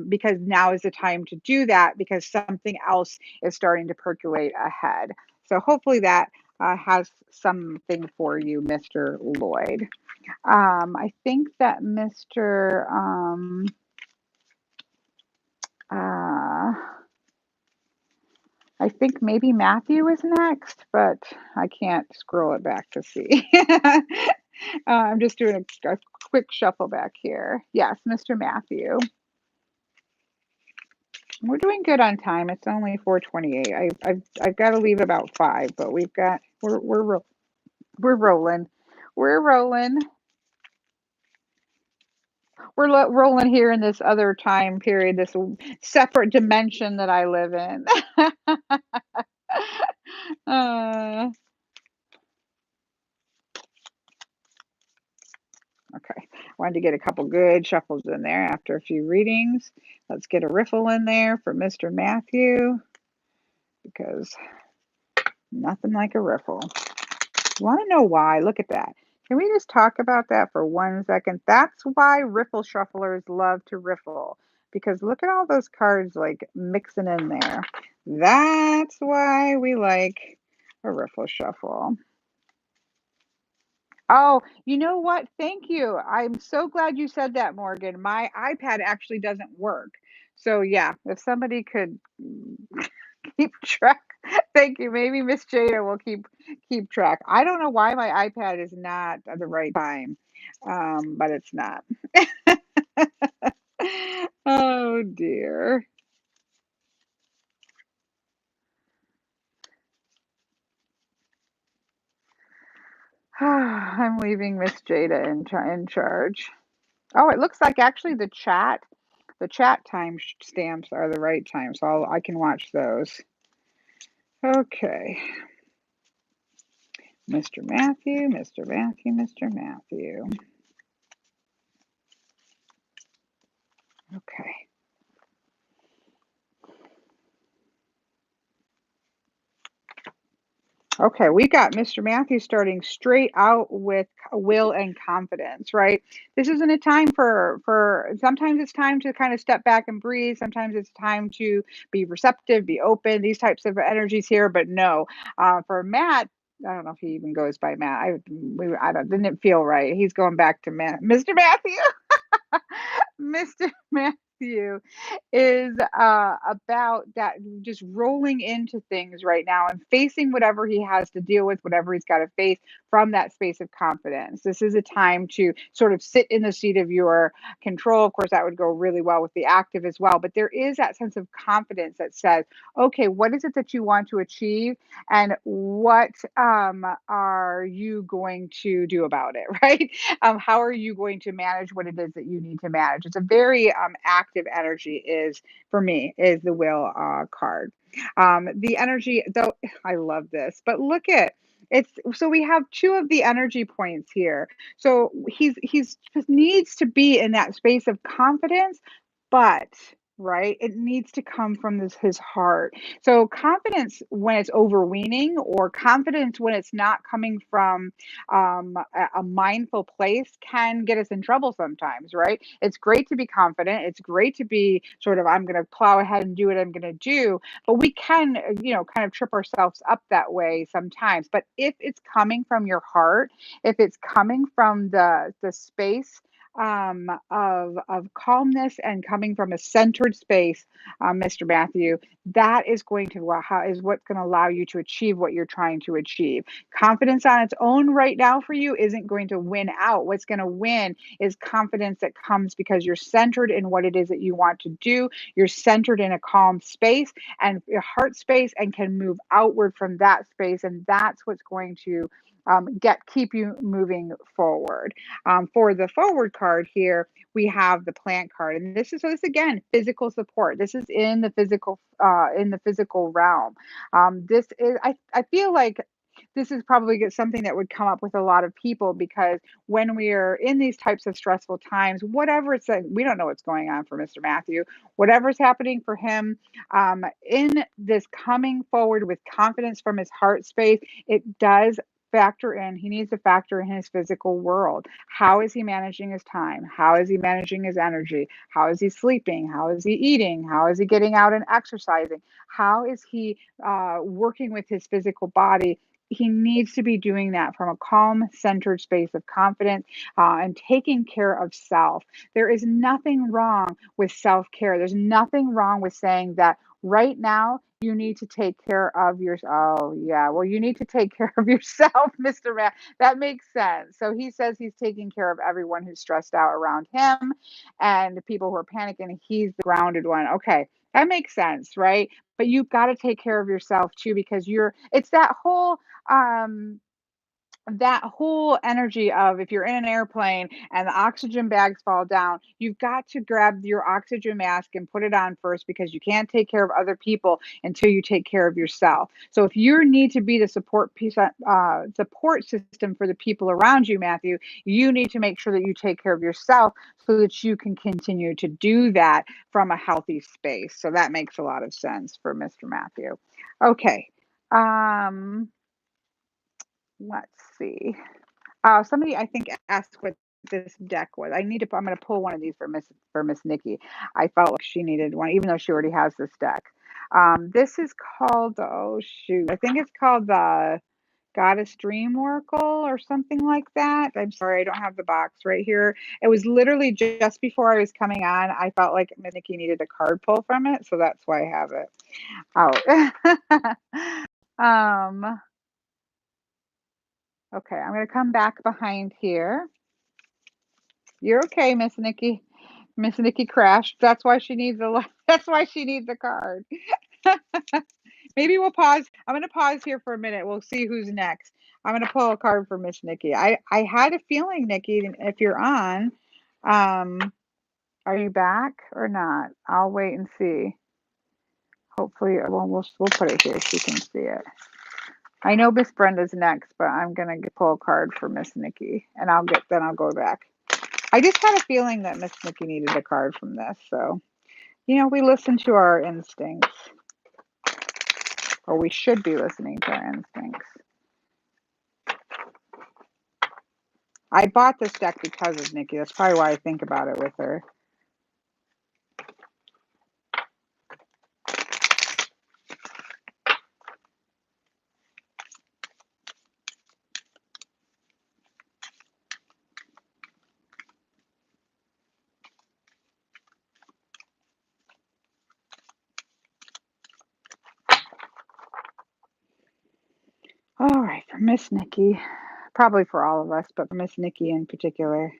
because now is the time to do that because something else is starting to percolate ahead. So hopefully that has something for you, Mr. Lloyd. I think that Mr. Uh, I think maybe Matthew is next, but I can't scroll it back to see. I'm just doing a quick shuffle back here. Yes, Mr. Matthew. We're doing good on time. It's only 4:28. I've got to leave about 5, but we're rolling. We're rolling. We're rolling here in this other time period, this separate dimension that I live in. uh, okay, wanted to get a couple good shuffles in there after a few readings. Let's get a riffle in there for Mr. Matthew because nothing like a riffle. You want to know why? Look at that. Can we just talk about that for 1 second? That's why riffle shufflers love to riffle because look at all those cards like mixing in there. That's why we like a riffle shuffle. Oh, you know what? Thank you. I'm so glad you said that, Morgan. My iPad actually doesn't work. So yeah, if somebody could keep track. Thank you. Maybe Miss Jada will keep track. I don't know why my iPad is not at the right time, but it's not. Oh dear. I'm leaving Miss Jada in charge. Oh, it looks like actually the chat time stamps are the right time, so I can watch those. Okay. Mr. Matthew, Mr. Matthew, Mr. Matthew. Okay. Okay, we got Mr. Matthew starting straight out with will and confidence, right? This isn't a time for sometimes it's time to kind of step back and breathe. Sometimes it's time to be receptive, be open, these types of energies here, but no. For Matt, I don't know if he even goes by Matt. I don't didn't feel right. He's going back to Matt. Mr. Matthew. Mr. Matthew is about that just rolling into things right now and facing whatever he has to deal with, whatever he's got to face from that space of confidence. This is a time to sort of sit in the seat of your control. Of course, that would go really well with the active as well, but there is that sense of confidence that says, okay, what is it that you want to achieve? And what are you going to do about it, right? How are you going to manage what it is that you need to manage? It's a very active energy is for me is the will card. The energy though, I love this, but look at it's so we have two of the energy points here. So he's just needs to be in that space of confidence, but right, it needs to come from his heart. So confidence when it's overweening, or confidence when it's not coming from a mindful place, can get us in trouble sometimes, right? It's great to be confident. It's great to be sort of, I'm going to plow ahead and do what I'm going to do. But we can, kind of trip ourselves up that way sometimes. But if it's coming from your heart, if it's coming from the space of calmness and coming from a centered space, Mr. Matthew, that is going to how is what's going to allow you to achieve what you're trying to achieve. Confidence on its own right now for you isn't going to win out. What's going to win is confidence that comes because you're centered in what it is that you want to do. You're centered in a calm space and your heart space, and can move outward from that space. And that's what's going to keep you moving forward. For the forward card here, we have the plant card, and this again physical support. This is in the physical realm. This is I feel like this is probably something that would come up with a lot of people, because when we are in these types of stressful times, whatever it's that we don't know what's going on for Mr. Matthew, whatever's happening for him, in this coming forward with confidence from his heart space, it does factor in, he needs to factor in his physical world. How is he managing his time? How is he managing his energy? How is he sleeping? How is he eating? How is he getting out and exercising? How is he working with his physical body? He needs to be doing that from a calm, centered space of confidence, and taking care of self. There is nothing wrong with self care. There's nothing wrong with saying that right now you need to take care of your. Oh yeah, well you need to take care of yourself, Mr. Man. That makes sense. So he says he's taking care of everyone who's stressed out around him, and the people who are panicking. He's the grounded one. Okay, that makes sense, right? But you've got to take care of yourself too, because it's um that whole energy of, if you're in an airplane and the oxygen bags fall down, you've got to grab your oxygen mask and put it on first, because you can't take care of other people until you take care of yourself. So if you need to be the support system for the people around you, Matthew, you need to make sure that you take care of yourself so that you can continue to do that from a healthy space. So that makes a lot of sense for Mr. Matthew. Okay. Um, let's see. Somebody I think asked what this deck was. I'm going to pull one of these for Miss Nikki. I felt like she needed one, even though she already has this deck. This is called, oh shoot, I think it's called the Goddess Dream Oracle or something like that. I'm sorry, I don't have the box right here. It was literally just before I was coming on. I felt like Miss Nikki needed a card pull from it, so that's why I have it out. um, okay, I'm going to come back behind here. You're okay, Miss Nikki. Miss Nikki crashed. That's why she needs that's why she needs a card. Maybe we'll pause. I'm going to pause here for a minute. We'll see who's next. I'm going to pull a card for Miss Nikki. I had a feeling, Nikki, if you're on, um, are you back or not? I'll wait and see. Hopefully, well, we'll put it here so you can see it. I know Miss Brenda's next, but I'm going to pull a card for Miss Nikki, and then I'll go back. I just had a feeling that Miss Nikki needed a card from this, so we listen to our instincts, or we should be listening to our instincts. I bought this deck because of Nikki. That's probably why I think about it with her. All right, for Miss Nikki, probably for all of us, but for Miss Nikki in particular.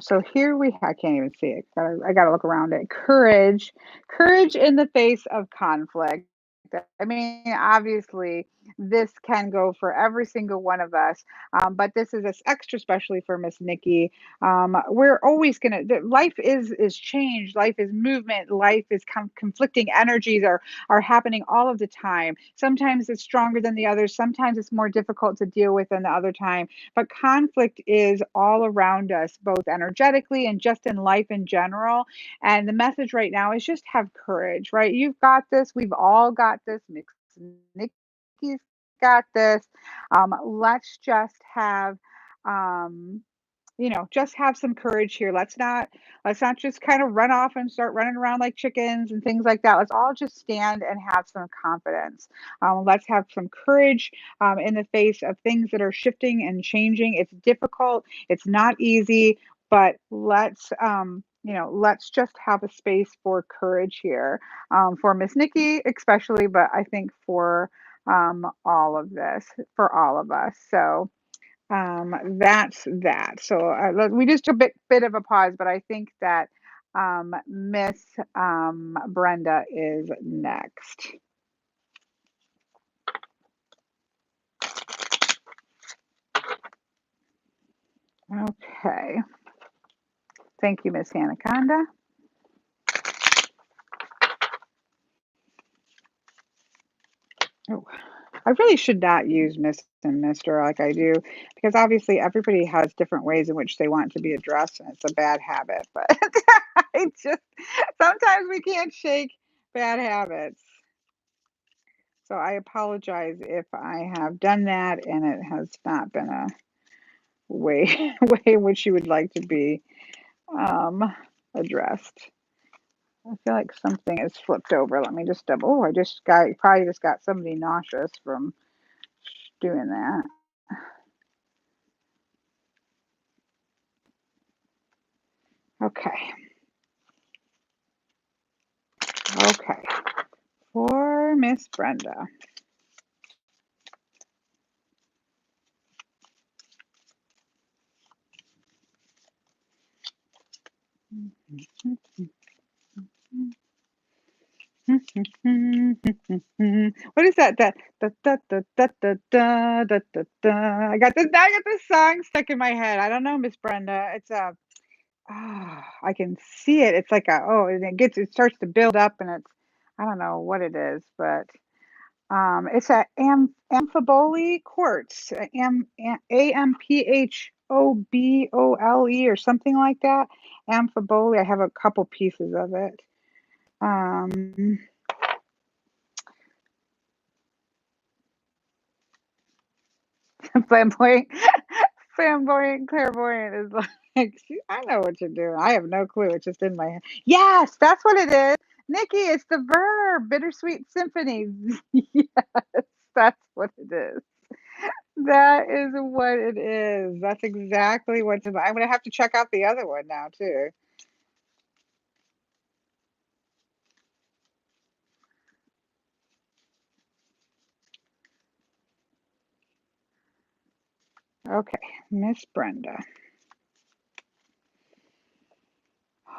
So here I can't even see it. I gotta look around it. Courage in the face of conflict. I mean, obviously, this can go for every single one of us, but this is extra specially for Miss Nikki. We're always life is change, life is movement, life is conflicting energies are happening all of the time. Sometimes it's stronger than the others. Sometimes it's more difficult to deal with than the other time. But conflict is all around us, both energetically and just in life in general. And the message right now is just have courage, right? You've got this. We've all got this. Nikki's got this. Let's um, just have some courage here. Let's not just kind of run off and start running around like chickens and things like that. Let's all just stand and have some confidence. Let's have some courage in the face of things that are shifting and changing. It's difficult. It's not easy, but let's just have a space for courage here for Miss Nikki, especially, but I think for all of this, for all of us. So. That's that. So we just took a bit of a pause, but I think that Miss Brenda is next. Okay. Thank you, Miss Anaconda. Oh, I really should not use Miss and Mister like I do, because obviously everybody has different ways in which they want to be addressed, and it's a bad habit. But I just sometimes we can't shake bad habits. So I apologize if I have done that and it has not been a way way in which you would like to be addressed. I feel like something is flipped over. Let me just double. Oh, probably just got somebody nauseous from doing that. Okay. Okay. For Miss Brenda. What is that? That da, da, da, da, da, da, da, da, da. I got this song stuck in my head. I don't know, Miss Brenda. It's a I can see it. It's like and it starts to build up, and I don't know what it is, but it's a amphibole quartz, Amphobole or something like that. Amphibole. I have a couple pieces of it. Flamboyant, flamboyant, clairvoyant is like, I know what you're doing. I have no clue. It's just in my head. Yes, that's what it is. Nikki, it's the verb, bittersweet symphony. Yes, that's what it is. That is what it is. That's exactly what's about. I'm going to have to check out the other one now, too. Okay, Miss Brenda.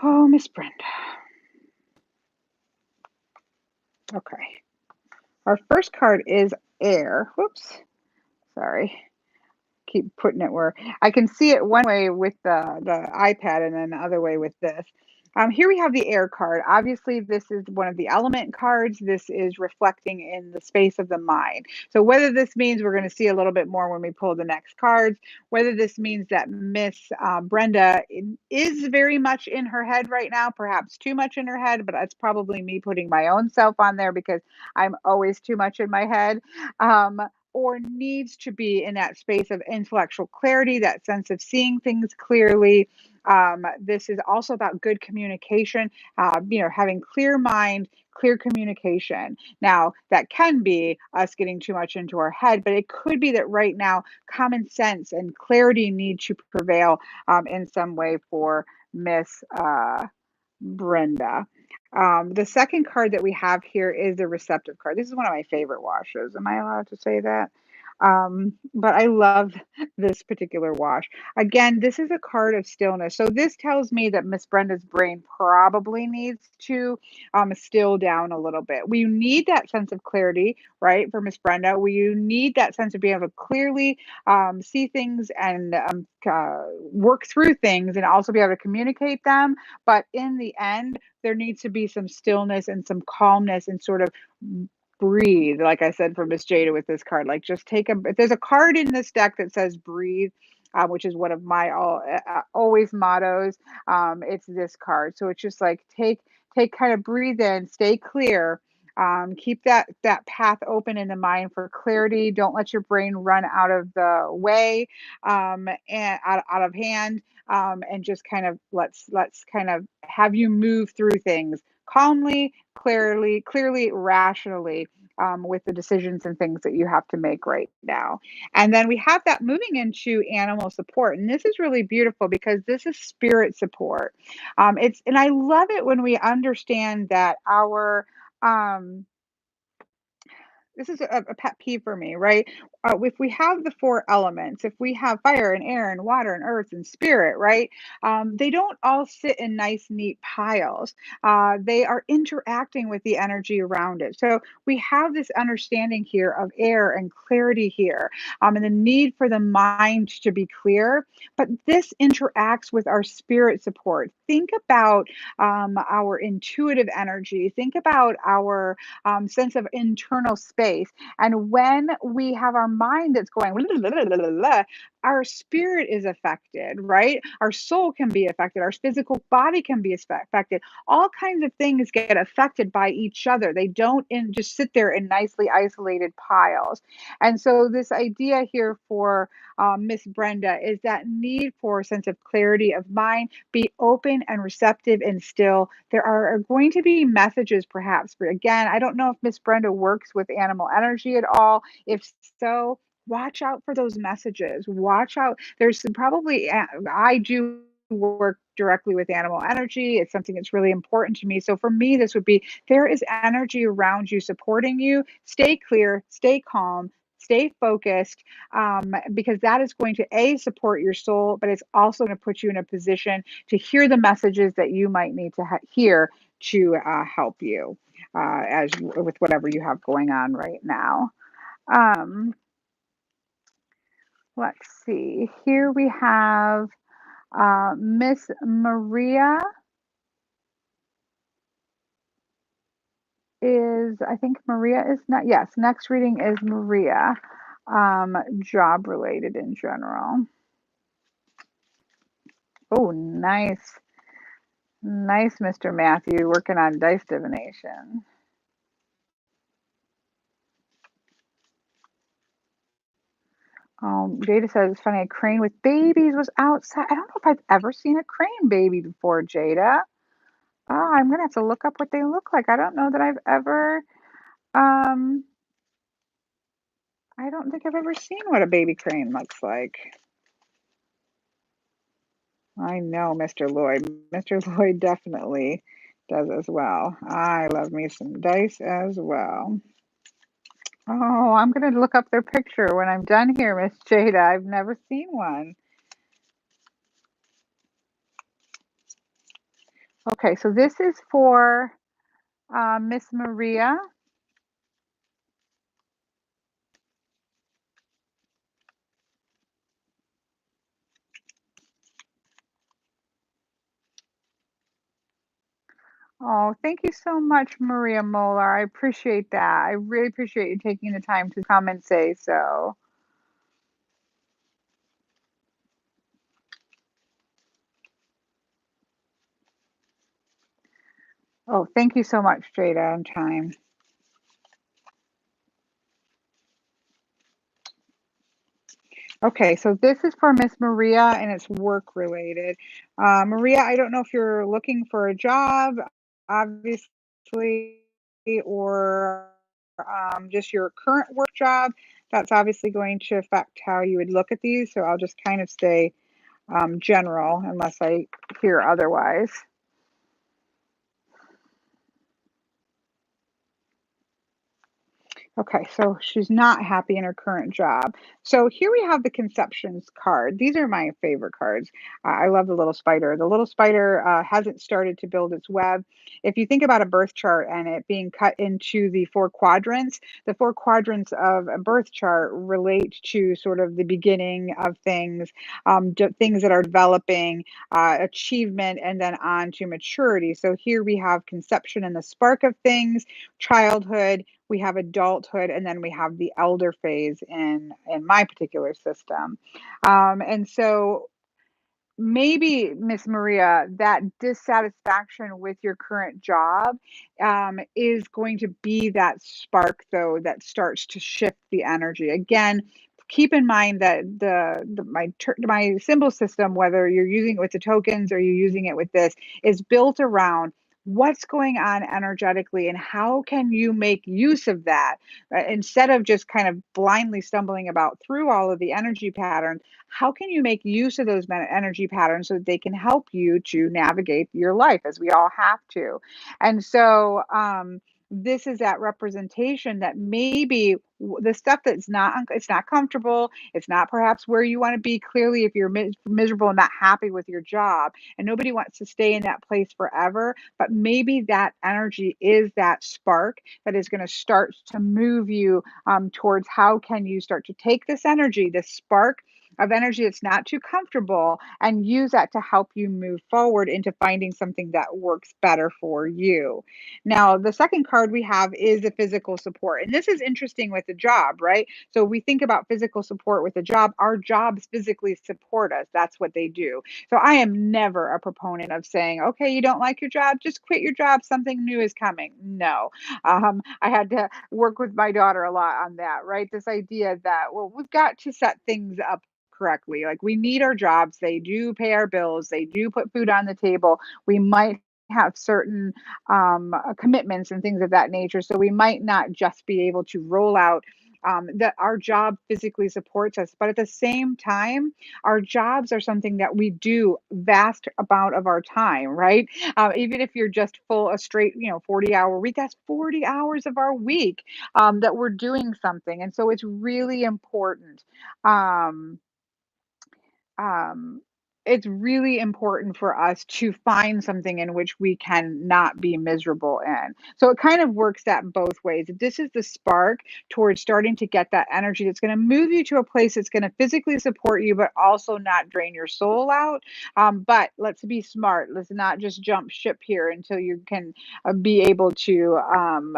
Oh, Miss Brenda. Okay. Our first card is air. Whoops, sorry. Keep putting it where I can see it one way with the iPad and then the other way with this. Here we have the air card. Obviously, this is one of the element cards. This is reflecting in the space of the mind. So whether this means we're going to see a little bit more when we pull the next cards, whether this means that Miss Brenda is very much in her head right now, perhaps too much in her head, but that's probably me putting my own self on there because I'm always too much in my head. Um, or needs to be in that space of intellectual clarity, that sense of seeing things clearly. This is also about good communication, having clear mind, clear communication. Now, that can be us getting too much into our head, but it could be that right now common sense and clarity need to prevail in some way for Miss Brenda. The second card that we have here is the receptive card. This is one of my favorite washes. Am I allowed to say that? But I love this particular wash. Again, this is a card of stillness. So this tells me that Miss Brenda's brain probably needs to still down a little bit. We need that sense of clarity, right, for Miss Brenda. We need that sense of being able to clearly see things and work through things and also be able to communicate them. But in the end, there needs to be some stillness and some calmness and sort of breathe, like I said for Miss Jada with this card. Like just take a, if there's a card in this deck that says breathe, which is one of my always mottos, it's this card. So it's just like take kind of breathe in, stay clear. Keep that path open in the mind for clarity. Don't let your brain run out of the way and out of hand. And just kind of let's kind of have you move through things calmly, clearly, rationally, with the decisions and things that you have to make right now. And then we have that moving into animal support. And this is really beautiful because this is spirit support. And I love it when we understand that our this is a pet peeve for me, right? If we have the four elements, if we have fire and air and water and earth and spirit, right? They don't all sit in nice, neat piles. They are interacting with the energy around it. So we have this understanding here of air and clarity here, and the need for the mind to be clear. But this interacts with our spirit support. Think about our intuitive energy. Think about our sense of internal space. And when we have our mind that's going, our spirit is affected, right? Our soul can be affected. Our physical body can be affected. All kinds of things get affected by each other. They don't just sit there in nicely isolated piles. And so, this idea here for Miss Brenda is that need for a sense of clarity of mind, be open and receptive and still. There are going to be messages, perhaps. For again, I don't know if Miss Brenda works with animal energy at all. If so, watch out for those messages. Watch out. There's probably, I do work directly with animal energy. It's something that's really important to me. So for me, this would be there is energy around you supporting you. Stay clear, stay calm, stay focused, because that is going to support your soul, but it's also going to put you in a position to hear the messages that you might need to hear to help you as with whatever you have going on right now. Um, let's see. Here we have Miss Maria is, I think Maria is not, yes, next reading is Maria, job related in general. Oh, nice. Nice, Mr. Matthew, working on dice divination. Jada says it's funny. A crane with babies was outside. I don't know if I've ever seen a crane baby before, Jada. Oh, I'm gonna have to look up what they look like. I don't know that I've ever. Um, I don't think I've ever seen what a baby crane looks like. I know Mr. Lloyd. Mr. Lloyd definitely does as well. I love me some dice as well. Oh, I'm gonna look up their picture when I'm done here, Miss Jada. I've never seen one. Okay, so this is for Miss Maria. Oh, thank you so much, Maria Molar. I appreciate that. I really appreciate you taking the time to come and say so. Oh, thank you so much, Jada and Time. Okay, so this is for Miss Maria and it's work related. Maria, I don't know if you're looking for a job, obviously, or just your current work job. That's obviously going to affect how you would look at these. So I'll just kind of stay general unless I hear otherwise. Okay, so she's not happy in her current job. So here we have the conceptions card. These are my favorite cards. I love the little spider. The little spider hasn't started to build its web. If you think about a birth chart and it being cut into the four quadrants of a birth chart relate to sort of the beginning of things, things that are developing, achievement, and then on to maturity. So here we have conception and the spark of things, childhood, we have adulthood, and then we have the elder phase in my particular system. And so maybe, Miss Maria, that dissatisfaction with your current job is going to be that spark, though, that starts to shift the energy. Again, keep in mind that my symbol system, whether you're using it with the tokens or you're using it with this, is built around what's going on energetically and how can you make use of that, instead of just kind of blindly stumbling about through all of the energy patterns. How can you make use of those energy patterns so that they can help you to navigate your life, as we all have to? And so, this is that representation that maybe the stuff that's it's not comfortable, it's not perhaps where you want to be. Clearly, if you're miserable and not happy with your job, and nobody wants to stay in that place forever, but maybe that energy is that spark that is going to start to move you towards how can you start to take this energy, this spark of energy that's not too comfortable, and use that to help you move forward into finding something that works better for you. Now, the second card we have is the physical support. And this is interesting with the job, right? So we think about physical support with a job. Our jobs physically support us. That's what they do. So I am never a proponent of saying, okay, you don't like your job, just quit your job. Something new is coming. No. I had to work with my daughter a lot on that, right? This idea that, well, we've got to set things up correctly. Like, we need our jobs. They do pay our bills. They do put food on the table. We might have certain commitments and things of that nature. So we might not just be able to roll out that our job physically supports us, but at the same time, our jobs are something that we do vast amount of our time, right? Even if you're just full a straight, 40-hour week, that's 40 hours of our week that we're doing something, and so it's really important. Um, um, it's really important for us to find something in which we can not be miserable in. So it kind of works that both ways. This is the spark towards starting to get that energy that's going to move you to a place that's going to physically support you, but also not drain your soul out. But let's be smart. Let's not just jump ship here until you can be able to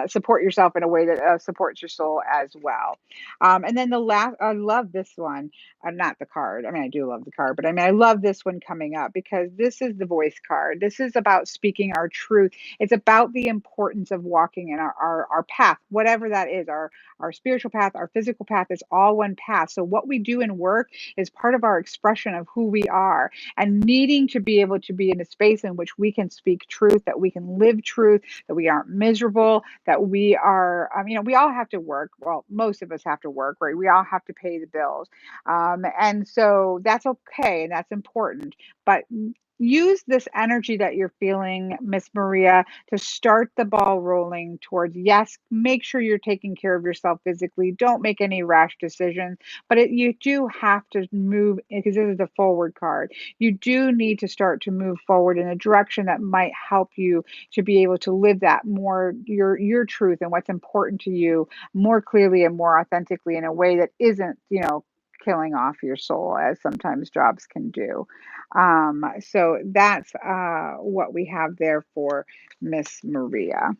support yourself in a way that supports your soul as well. And then the last, I love this one, not the card. I mean, I do love the card, but I mean, I love this one coming up because this is the voice card. This is about speaking our truth. It's about the importance of walking in our path, whatever that is, our spiritual path, our physical path is all one path. So what we do in work is part of our expression of who we are, and needing to be able to be in a space in which we can speak truth, that we can live truth, that we aren't miserable, that we are, we all have to work. Well, most of us have to work, right? We all have to pay the bills. And so that's okay and that's important. But use this energy that you're feeling, Miss Maria, to start the ball rolling towards, yes, make sure you're taking care of yourself physically. Don't make any rash decisions, but you do have to move, because this is a forward card. You do need to start to move forward in a direction that might help you to be able to live that more, your truth and what's important to you more clearly and more authentically in a way that isn't, killing off your soul, as sometimes jobs can do. So that's what we have there for Miss Maria.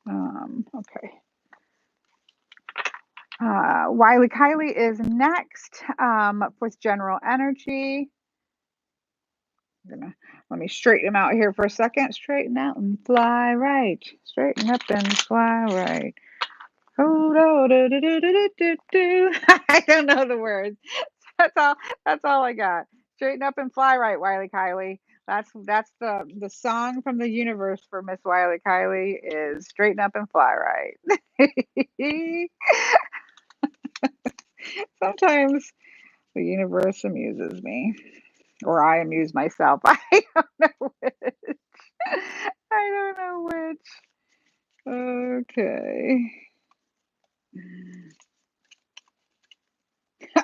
Okay. Wiley Kiley is next with general energy. Let me straighten them out here for a second. Straighten out and fly right. Straighten up and fly right. Oh, do, do, do, do, do, do, do. I don't know the words. That's all. That's all I got. Straighten up and fly right, Wiley Kiley. That's the song from the universe for Miss Wiley Kiley is straighten up and fly right. Sometimes the universe amuses me, or I amuse myself. I don't know which. I don't know which. Okay.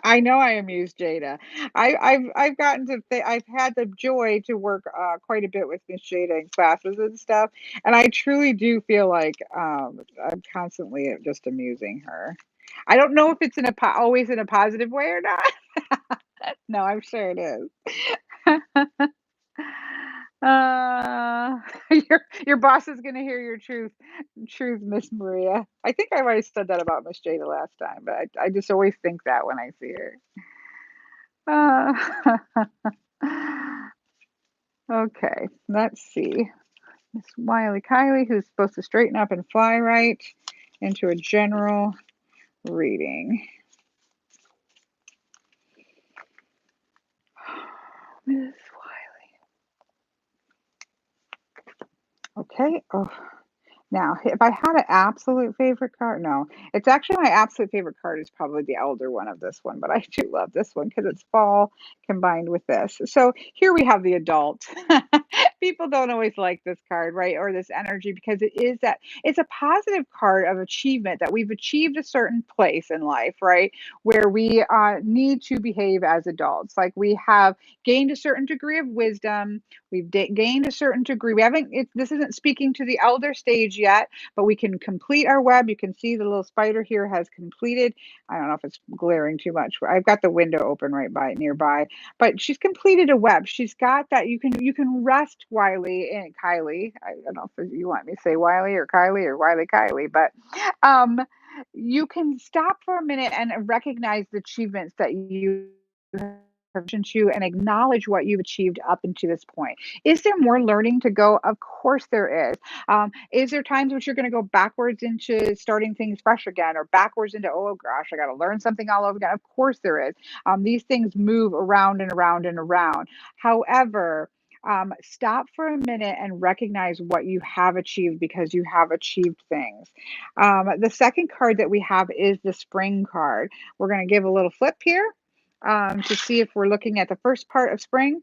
I know I amuse Jada. I've gotten to I've had the joy to work quite a bit with Miss Jada in classes and stuff, and I truly do feel like I'm constantly just amusing her. I don't know if it's always in a positive way or not. No, I'm sure it is. Uh, your boss is gonna hear your truth, Miss Maria. I think I might have said that about Miss Jada last time, but I just always think that when I see her. Okay, let's see. Miss Wiley Kiley, who's supposed to straighten up and fly right into a general reading. Miss Wiley. Okay. Oh. Now, if I had an absolute favorite card, no, it's actually my absolute favorite card is probably the elder one of this one, but I do love this one because it's fall combined with this. So here we have the adult. People don't always like this card, right? Or this energy because it's a positive card of achievement that we've achieved a certain place in life, right? Where we need to behave as adults. Like we have gained a certain degree of wisdom. We've gained a certain degree. We haven't, this isn't speaking to the elder stage yet, but we can complete our web. You can see the little spider here has completed. I don't know if it's glaring too much. I've got the window open right by nearby, but she's completed a web. She's got that. You can rest Wiley and Kiley. I don't know if you want me to say Wiley or Wiley Kiley, but um, you can stop for a minute and recognize the achievements that you to and acknowledge what you've achieved up until this point. Is there more learning to go? Of course there is. Is there times which you're going to go backwards into starting things fresh again or backwards into, oh gosh, I got to learn something all over again? Of course there is. These things move around and around and around. However, stop for a minute and recognize what you have achieved because you have achieved things. The second card that we have is the spring card. We're going to give a little flip here to see if we're looking at the first part of spring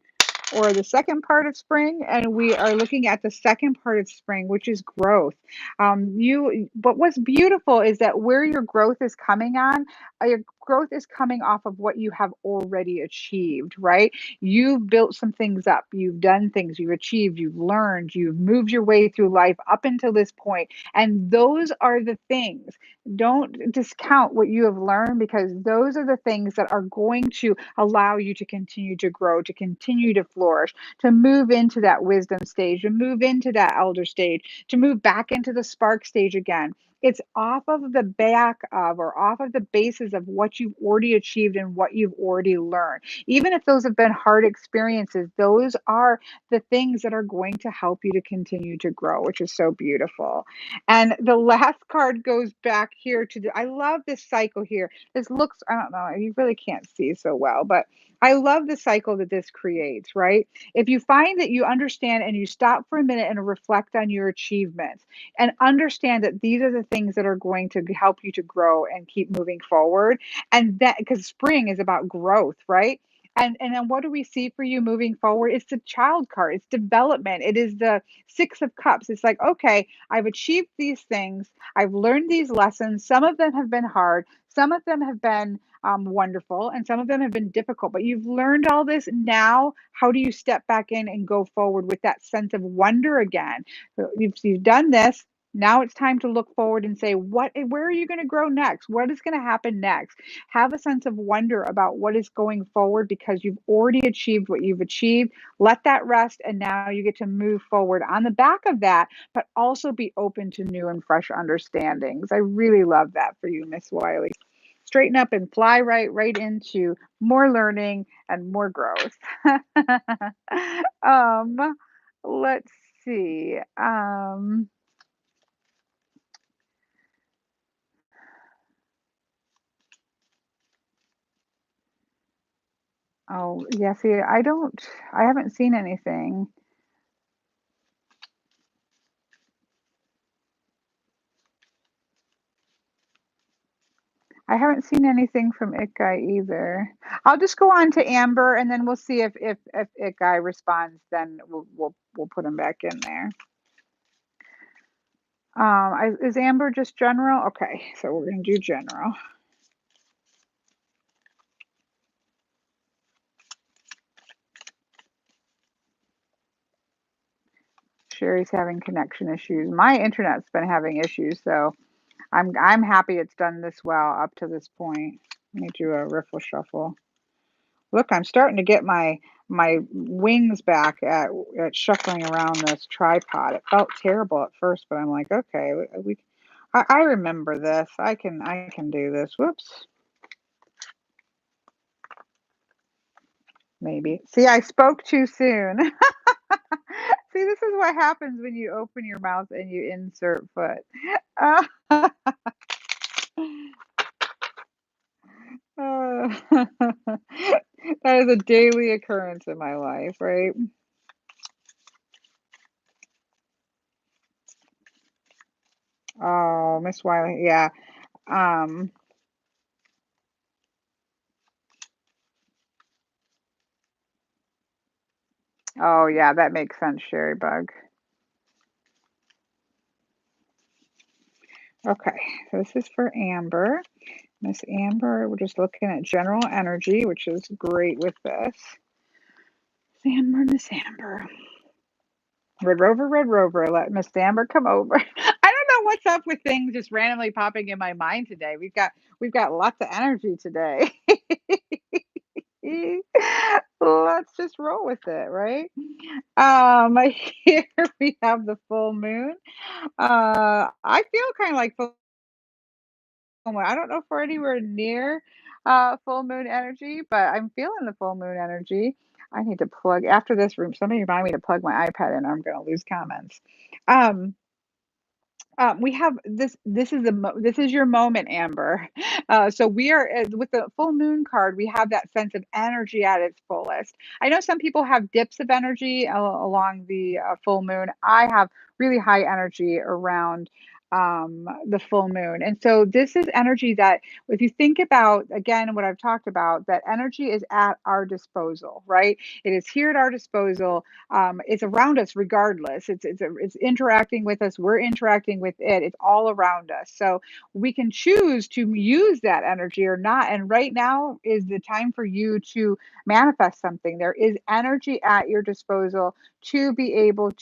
or the second part of spring, and we are looking at the second part of spring, which is growth. But what's beautiful is that where your growth is coming your growth is coming off of what you have already achieved, right? You've built some things up, you've done things, you've achieved, you've learned, you've moved your way through life up until this point, and those are the things. Don't discount what you have learned because those are the things that are going to allow you to continue to grow, to continue to flourish, to move into that wisdom stage, to move into that elder stage, to move back into the spark stage again. It's off of the back of or off of the basis of what you've already achieved and what you've already learned. Even if those have been hard experiences, those are the things that are going to help you to continue to grow, which is so beautiful. And the last card goes back here to I love this cycle here. This looks, I don't know, you really can't see so well, but I love the cycle that this creates, right? If you find that you understand and you stop for a minute and reflect on your achievements and understand that these are the things that are going to help you to grow and keep moving forward. And that because spring is about growth, right? And then what do we see for you moving forward? It's the child card, it's development, it is the Six of Cups. It's like, okay, I've achieved these things, I've learned these lessons. Some of them have been hard, some of them have been wonderful, and some of them have been difficult. But you've learned all this. Now, how do you step back in and go forward with that sense of wonder again? So you've done this. Now it's time to look forward and say, where are you going to grow next? What is going to happen next? Have a sense of wonder about what is going forward because you've already achieved what you've achieved. Let that rest. And now you get to move forward on the back of that, but also be open to new and fresh understandings. I really love that for you, Miss Wiley. Straighten up and fly right into more learning and more growth. um, let's see. Oh, yeah, see, I haven't seen anything. I haven't seen anything from It Guy either. I'll just go on to Amber and then we'll see if It Guy responds, then we'll put him back in there. Is Amber just general? Okay, so we're gonna do general. Sherry's having connection issues. My internet's been having issues, so I'm happy it's done this well up to this point. Let me do a riffle shuffle. Look, I'm starting to get my wings back at shuffling around this tripod. It felt terrible at first, but I'm like, okay, I remember this. I can do this. Whoops. Maybe. See, I spoke too soon. See, this is what happens when you open your mouth and you insert foot. Uh, that is a daily occurrence in my life, right? Oh, Miss Wiley, yeah. Um, oh yeah, that makes sense, Sherry Bug. Okay, so this is for Amber. Miss Amber, we're just looking at general energy, which is great with this. Miss Amber. Red Rover, let Miss Amber come over. I don't know what's up with things just randomly popping in my mind today. We've got lots of energy today. Let's just roll with it, right? Um, Here we have the full moon. I feel kind of like full moon. I don't know if we're anywhere near full moon energy, but I'm feeling the full moon energy. I need to plug after this room. Somebody remind me to plug my iPad in, or I'm going to lose comments. Um, we have this. This is your moment, Amber. So we are with the full moon card. We have that sense of energy at its fullest. I know some people have dips of energy along the full moon. I have really high energy around the full moon, and so this is energy that, if you think about again what I've talked about, that energy is at our disposal, right? It is here at our disposal. It's around us regardless. It's interacting with us. We're interacting with it. It's all around us. So we can choose to use that energy or not. And right now is the time for you to manifest something. There is energy at your disposal to be able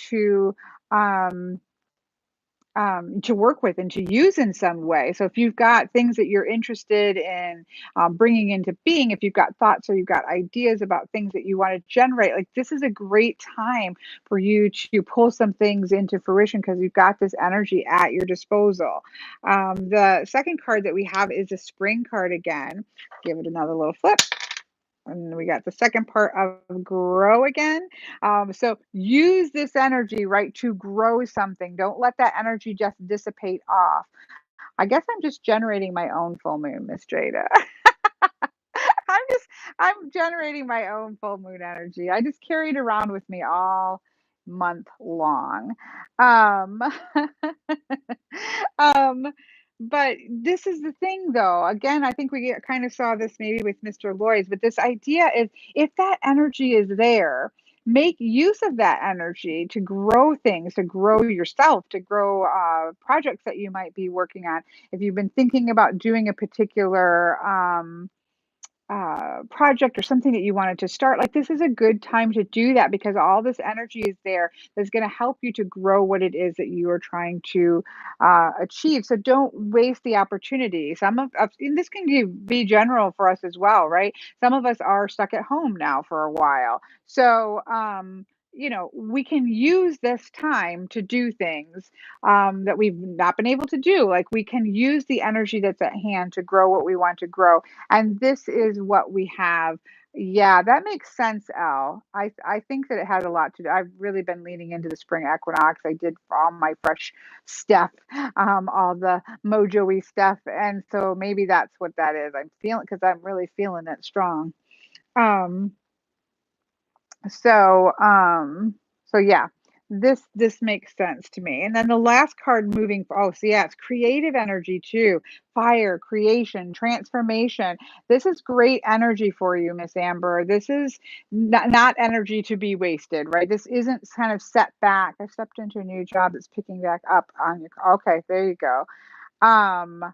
um, to work with and to use in some way. So if you've got things that you're interested in bringing into being, if you've got thoughts or you've got ideas about things that you want to generate, like this is a great time for you to pull some things into fruition because you've got this energy at your disposal. The second card that we have is a spring card again. Give it another little flip. And we got the second part of grow again. So use this energy, right, to grow something. Don't let that energy just dissipate off. I guess I'm just generating my own full moon, Miss Jada. I'm just I'm generating my own full moon energy. I just carry it around with me all month long. Um, um, but this is the thing though. Again, I think we kind of saw this maybe with Mr. Lloyd's, but this idea is if that energy is there, make use of that energy to grow things, to grow yourself, to grow projects that you might be working on. If you've been thinking about doing a particular project or something that you wanted to start, like this is a good time to do that because all this energy is there that's going to help you to grow what it is that you are trying to achieve. So don't waste the opportunity. And this can be general for us as well, right? Some of us are stuck at home now for a while. So, we can use this time to do things that we've not been able to do. Like we can use the energy that's at hand to grow what we want to grow, and this is what we have. Yeah, that makes sense, Elle. I think that it has a lot to do. I've really been leaning into the spring equinox. I did all my fresh stuff, all the mojo-y stuff. And so maybe that's what that is. I'm feeling because I'm really feeling it strong. Um, so, so yeah, this makes sense to me. And then the last card moving, oh, so yeah, it's creative energy too. Fire, creation, transformation. This is great energy for you, Miss Amber. This is not energy to be wasted, right? This isn't kind of set back. I stepped into a new job that's picking back up on your, okay, there you go. Um,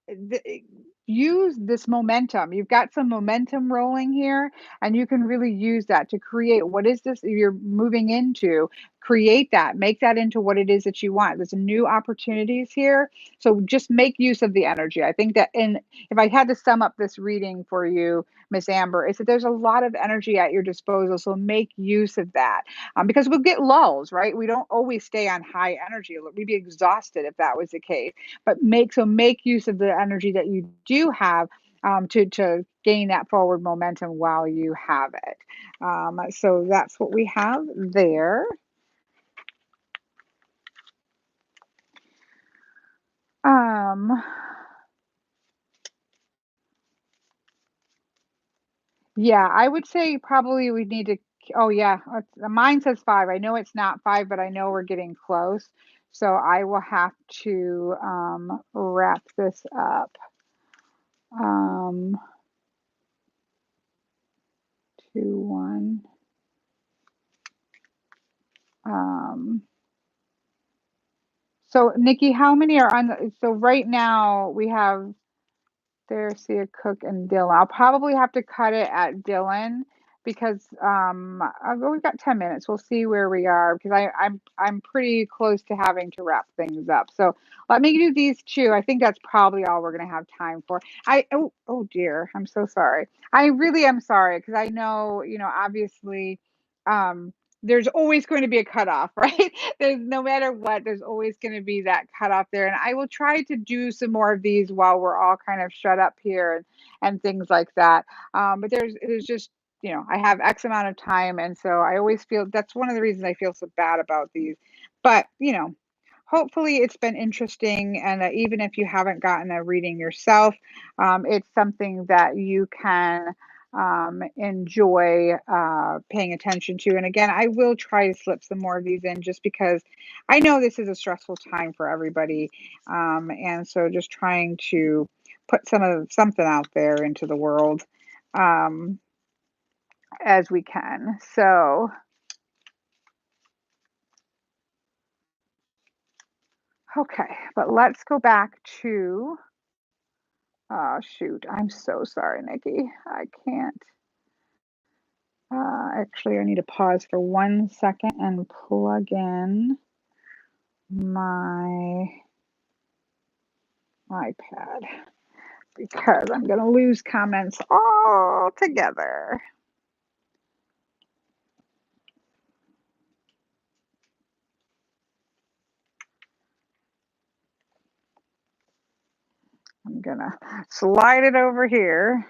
th- Use this momentum. You've got some momentum rolling here, and you can really use that to create what is this you're moving into. Create that, make that into what it is that you want. There's new opportunities here. So just make use of the energy. I think that if I had to sum up this reading for you, Miss Amber, is that there's a lot of energy at your disposal. So make use of that. Because we'll get lulls, right? We don't always stay on high energy. We'd be exhausted if that was the case, but make use of the energy that you do have to gain that forward momentum while you have it. So that's what we have there. Um, yeah, I would say probably we need to. Oh yeah, mine says 5. I know it's not 5, but I know we're getting close. So I will have to wrap this up. Um, 2, 1. Um, so Nikki, how many are on so right now we have Darcy, Cook, and Dylan. I'll probably have to cut it at Dylan because we've got 10 minutes. We'll see where we are because I'm pretty close to having to wrap things up. So let me do these two. I think that's probably all we're gonna have time for. Oh dear, I'm so sorry. I really am sorry because I know, obviously um there's always going to be a cutoff, right? There's no matter what, there's always going to be that cutoff there. And I will try to do some more of these while we're all kind of shut up here and things like that. But there's just, I have X amount of time. And so I always feel that's one of the reasons I feel so bad about these. But, hopefully it's been interesting. And even if you haven't gotten a reading yourself, it's something that you can enjoy paying attention to. And again, I will try to slip some more of these in just because I know this is a stressful time for everybody. And so just trying to put something out there into the world um, as we can. So, okay, but let's go back to, oh, shoot, I'm so sorry, Nikki. I can't. Actually, I need to pause for 1 second and plug in my iPad because I'm going to lose comments altogether. I'm going to slide it over here.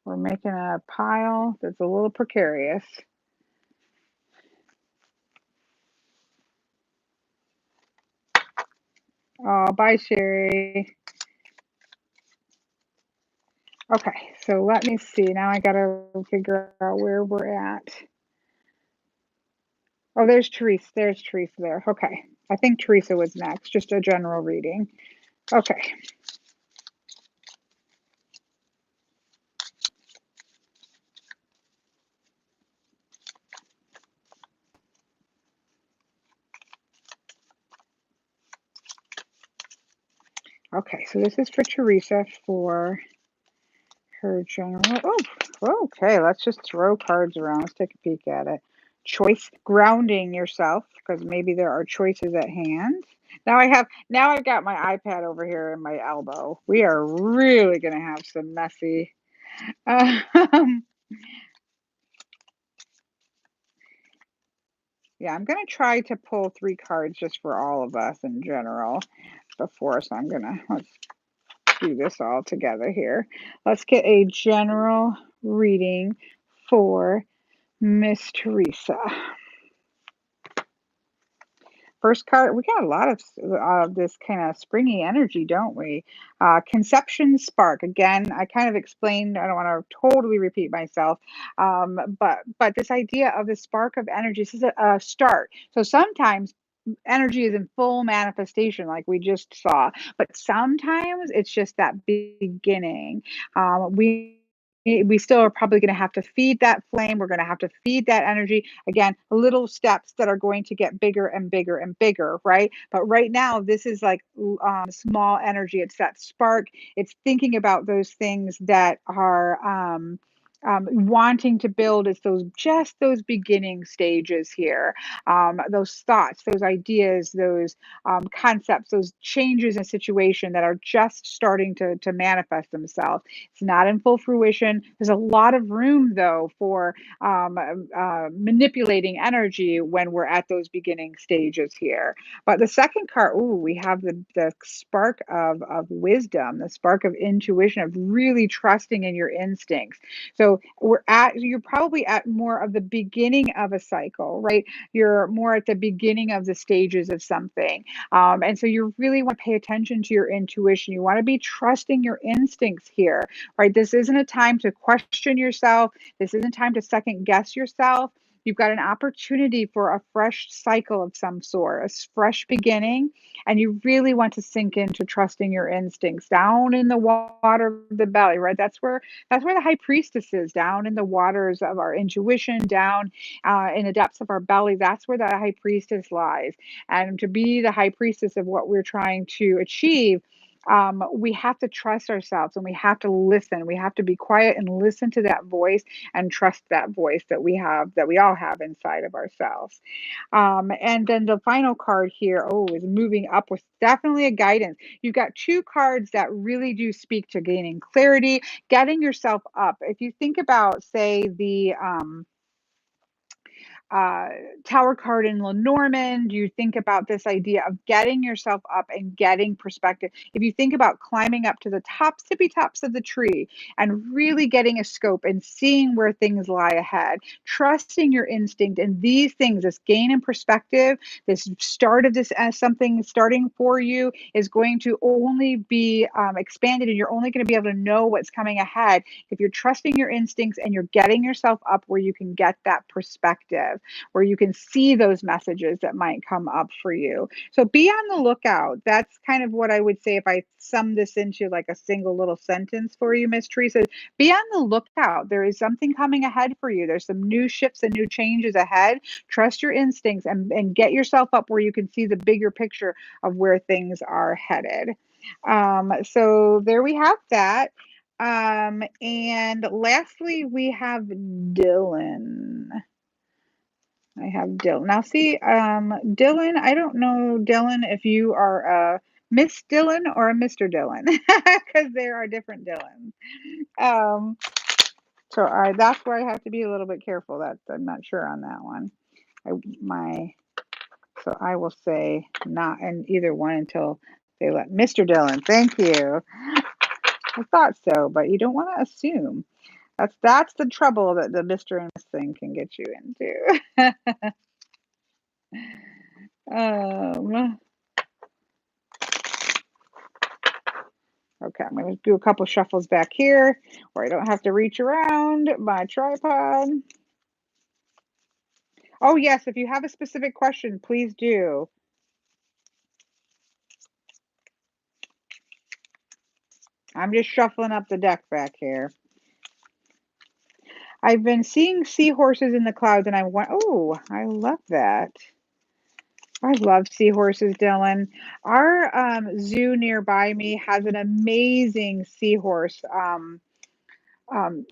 We're making a pile that's a little precarious. Oh, bye, Sherry. Okay, so let me see. Now I got to figure out where we're at. Oh, there's Teresa. There's Teresa there. Okay. I think Teresa was next, just a general reading. Okay. Okay, so this is for Teresa for her general. Oh, okay. Let's just throw cards around. Let's take a peek at it. Choice, grounding yourself, because maybe there are choices at hand. Now I've got my iPad over here in my elbow. We are really gonna have some messy. Um, yeah, I'm gonna try to pull 3 cards just for all of us in general before. So let's do this all together here. Let's get a general reading for Miss Teresa. First card, we got a lot of this kind of springy energy, don't we? Conception spark. Again, I kind of explained. I don't want to totally repeat myself, but this idea of the spark of energy. This is a start. So sometimes energy is in full manifestation, like we just saw, but sometimes it's just that beginning. We still are probably going to have to feed that flame. We're going to have to feed that energy. Again, little steps that are going to get bigger and bigger and bigger, right? But right now, this is like small energy. It's that spark. It's thinking about those things that are wanting to build. It's those beginning stages here, those thoughts, those ideas, those concepts, those changes in situation that are just starting to manifest themselves. It's not in full fruition. There's a lot of room, though, for manipulating energy when we're at those beginning stages here. But the second card, ooh, we have the spark of wisdom, the spark of intuition, of really trusting in your instincts. So you're probably at more of the beginning of a cycle, right? You're more at the beginning of the stages of something. And so you really want to pay attention to your intuition. You want to be trusting your instincts here, right? This isn't a time to question yourself. This isn't time to second guess yourself. You've got an opportunity for a fresh cycle of some sort, a fresh beginning, and you really want to sink into trusting your instincts down in the water of the belly, right? That's where the high priestess is, down in the waters of our intuition, down in the depths of our belly. That's where the high priestess lies. And to be the high priestess of what we're trying to achieve, we have to trust ourselves and we have to listen. We have to be quiet and listen to that voice and trust that voice that we all have inside of ourselves. And then the final card here, is moving up with definitely a guidance. You've got 2 cards that really do speak to gaining clarity, getting yourself up. If you think about, say, the uh, Tower card in Lenormand, you think about this idea of getting yourself up and getting perspective. If you think about climbing up to the tippy tops of the tree and really getting a scope and seeing where things lie ahead, trusting your instinct and these things, this gain in perspective, this start of this as something starting for you is going to only be expanded, and you're only going to be able to know what's coming ahead if you're trusting your instincts and you're getting yourself up where you can get that perspective, where you can see those messages that might come up for you. So be on the lookout. That's kind of what I would say if I sum this into like a single little sentence for you, Miss Teresa. Be on the lookout. There is something coming ahead for you. There's some new shifts and new changes ahead. Trust your instincts and get yourself up where you can see the bigger picture of where things are headed. So there we have that. And lastly, we have Dylan. I have Dylan. Now, see, Dylan, I don't know, Dylan, if you are a Miss Dylan or a Mr. Dylan, because there are different Dylans. Um, that's where I have to be a little bit careful. That I'm not sure on that one. So I will say not in either one until they let Mr. Dylan. Thank you. I thought so, but you don't want to assume. That's the trouble that the Mr. and Miss thing can get you into. um, Okay, I'm going to do a couple shuffles back here where I don't have to reach around my tripod. Oh, yes, if you have a specific question, please do. I'm just shuffling up the deck back here. I've been seeing seahorses in the clouds, and I love that. I love seahorses, Dylan. Our zoo nearby me has an amazing seahorse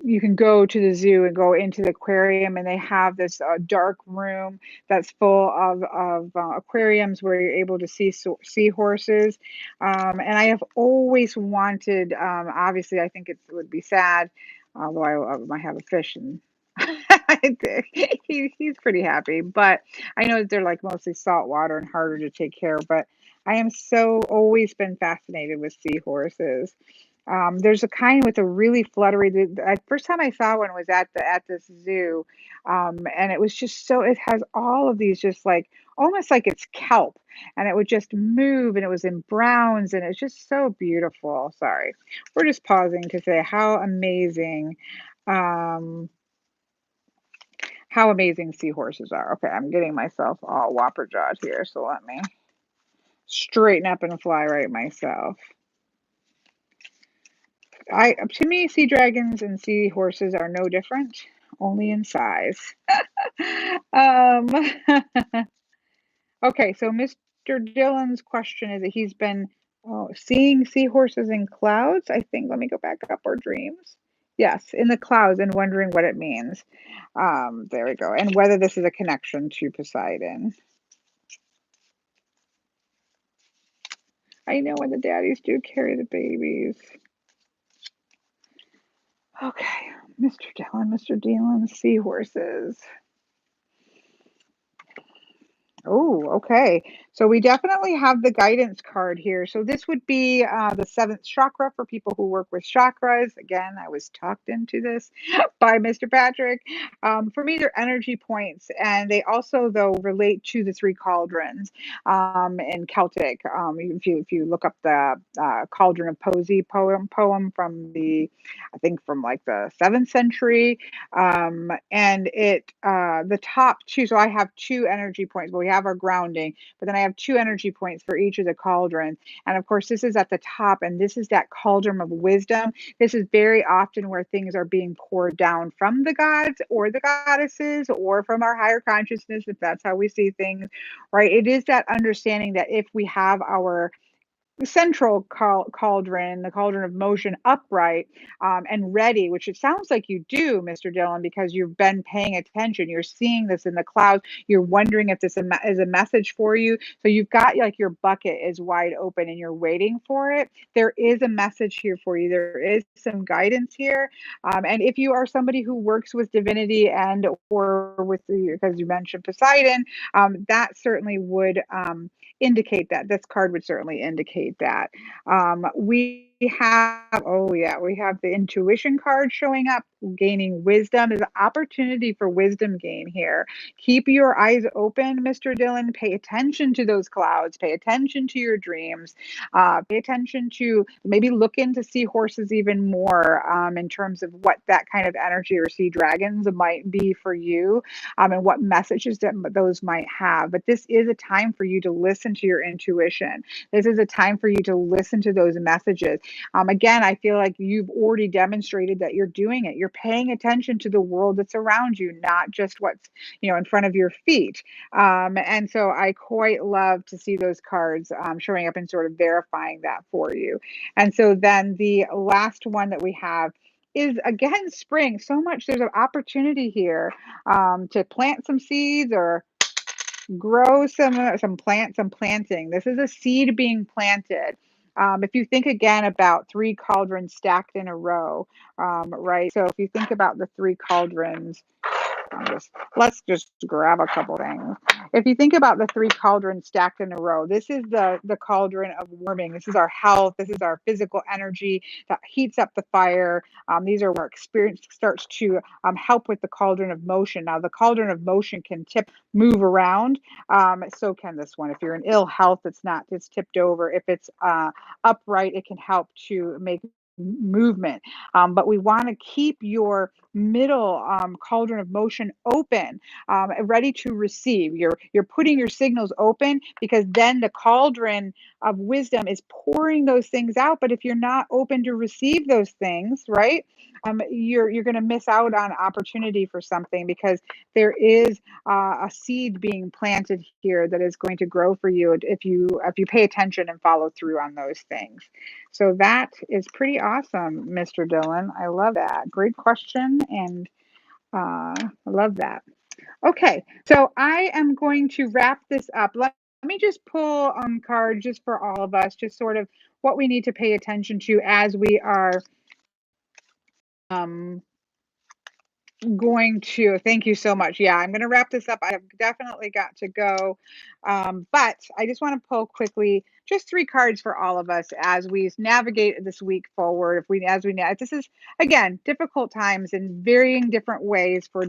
you can go to the zoo and go into the aquarium, and they have this dark room that's full of aquariums where you're able to see seahorses. And I have always wanted, obviously, I think it would be sad, although I might have a fish and he's pretty happy, but I know that they're like mostly saltwater and harder to take care of. But I am so always been fascinated with seahorses. There's a kind with a really fluttery. The first time I saw one was at this zoo, and it was just so. It has all of these just like almost like it's kelp, and it would just move, and it was in browns, and it's just so beautiful. Sorry, we're just pausing to say um, how amazing seahorses are. Okay, I'm getting myself all whopper jawed here, so let me straighten up and fly right myself. To me, sea dragons and sea horses are no different, only in size. um, okay, so Mr. Dillon's question is that he's been seeing seahorses in clouds. I think, let me go back up, or dreams. Yes, in the clouds, and wondering what it means. There we go. And whether this is a connection to Poseidon. I know when the daddies do carry the babies. Okay, Mr. Dillon, seahorses. Oh, okay. So we definitely have the guidance card here. So this would be the seventh chakra for people who work with chakras. Again, I was talked into this by Mr. Patrick. For me, they're energy points, and they also, though, relate to the three cauldrons in Celtic. If you look up the Cauldron of Posey poem from I think from like the 7th century, and the top two. So I have two energy points, but we have our grounding, but then I have two energy points for each of the cauldrons. And of course, this is at the top, and this is that cauldron of wisdom. This is very often where things are being poured down from the gods or the goddesses or from our higher consciousness, if that's how we see things, right? It is that understanding that if we have our central cauldron, the cauldron of motion, upright and ready, which it sounds like you do, Mr. Dillon, because you've been paying attention. You're seeing this in the clouds. You're wondering if this is a message for you. So you've got like your bucket is wide open and you're waiting for it. There is a message here for you. There is some guidance here. And if you are somebody who works with divinity and or with because you mentioned Poseidon, that certainly would indicate that. This card would certainly indicate that. We have, oh yeah, we have the intuition card showing up. Gaining wisdom is an opportunity for wisdom gain here. Keep your eyes open, Mr. Dillon. Pay attention to those clouds. Pay attention to your dreams. Pay attention to maybe look into seahorses even more in terms of what that kind of energy or sea dragons might be for you, and what messages that those might have. But this is a time for you to listen to your intuition. This is a time for you to listen to those messages. Again, I feel like you've already demonstrated that you're doing it. You're paying attention to the world that's around you, not just what's in front of your feet. And so I quite love to see those cards showing up and sort of verifying that for you. And so then the last one that we have is again spring. So much, there's an opportunity here to plant some seeds or grow some plants, some planting. This is a seed being planted. If you think again about three cauldrons stacked in a row, right? So if you think about the three cauldrons, let's just grab a couple things. If you think about the three cauldrons stacked in a row, this is the cauldron of warming. This is our health. This is our physical energy that heats up the fire. These are where experience starts to help with the cauldron of motion. Now, the cauldron of motion can move around. So can this one. If you're in ill health, it's tipped over. If it's upright, it can help to make movement. But we want to keep your middle cauldron of motion open, ready to receive. You're putting your signals open because then the cauldron of wisdom is pouring those things out. But if you're not open to receive those things, right, you're going to miss out on opportunity for something, because there is a seed being planted here that is going to grow for you if you pay attention and follow through on those things. So that is pretty awesome, Mr. Dylan. I love that. Great question, and I love that. Okay, so I am going to wrap this up. Let me just pull cards just for all of us, just sort of what we need to pay attention to as we are um, going to. Thank you so much. Yeah, I'm going to wrap this up. I have definitely got to go. But I just want to pull quickly just three cards for all of us as we navigate this week forward. This is, again, difficult times in varying different ways for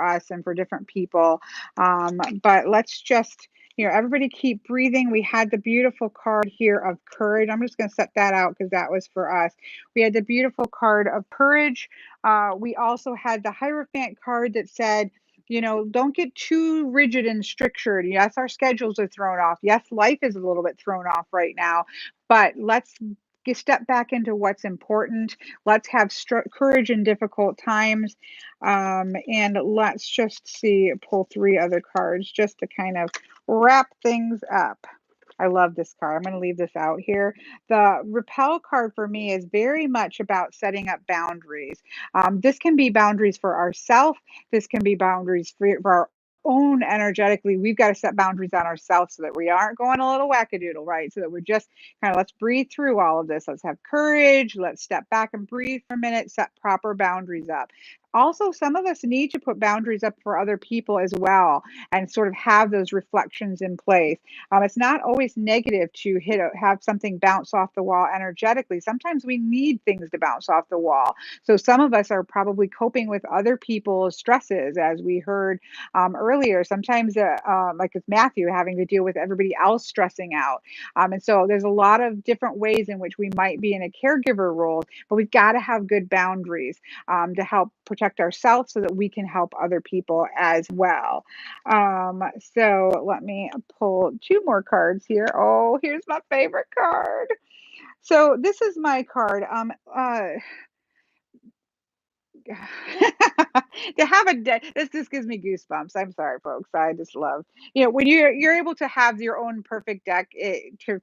us and for different people. But let's just, everybody keep breathing. We had the beautiful card here of courage. I'm just going to set that out because that was for us. We had the beautiful card of courage. We also had the Hierophant card that said, don't get too rigid and structured. Yes, our schedules are thrown off. Yes, life is a little bit thrown off right now, but let's step back into what's important. Let's have courage in difficult times. And let's just pull three other cards just to kind of wrap things up. I love this card. I'm going to leave this out here. The repel card for me is very much about setting up boundaries. This can be boundaries for ourselves. This can be boundaries for our own energetically. We've got to set boundaries on ourselves so that we aren't going a little wackadoodle, right? So that we're just kind of, let's breathe through all of this. Let's have courage. Let's step back and breathe for a minute, set proper boundaries up. Also, some of us need to put boundaries up for other people as well and sort of have those reflections in place. It's not always negative to have something bounce off the wall energetically. Sometimes we need things to bounce off the wall. So some of us are probably coping with other people's stresses, as we heard earlier. Sometimes, like with Matthew, having to deal with everybody else stressing out. And so there's a lot of different ways in which we might be in a caregiver role, but we've got to have good boundaries to help protect ourselves so that we can help other people as well. So let me pull two more cards here. Oh, here's my favorite card. So this is my card. To have a day, this just gives me goosebumps. I'm sorry, folks. I just love, when you're able to have your own perfect deck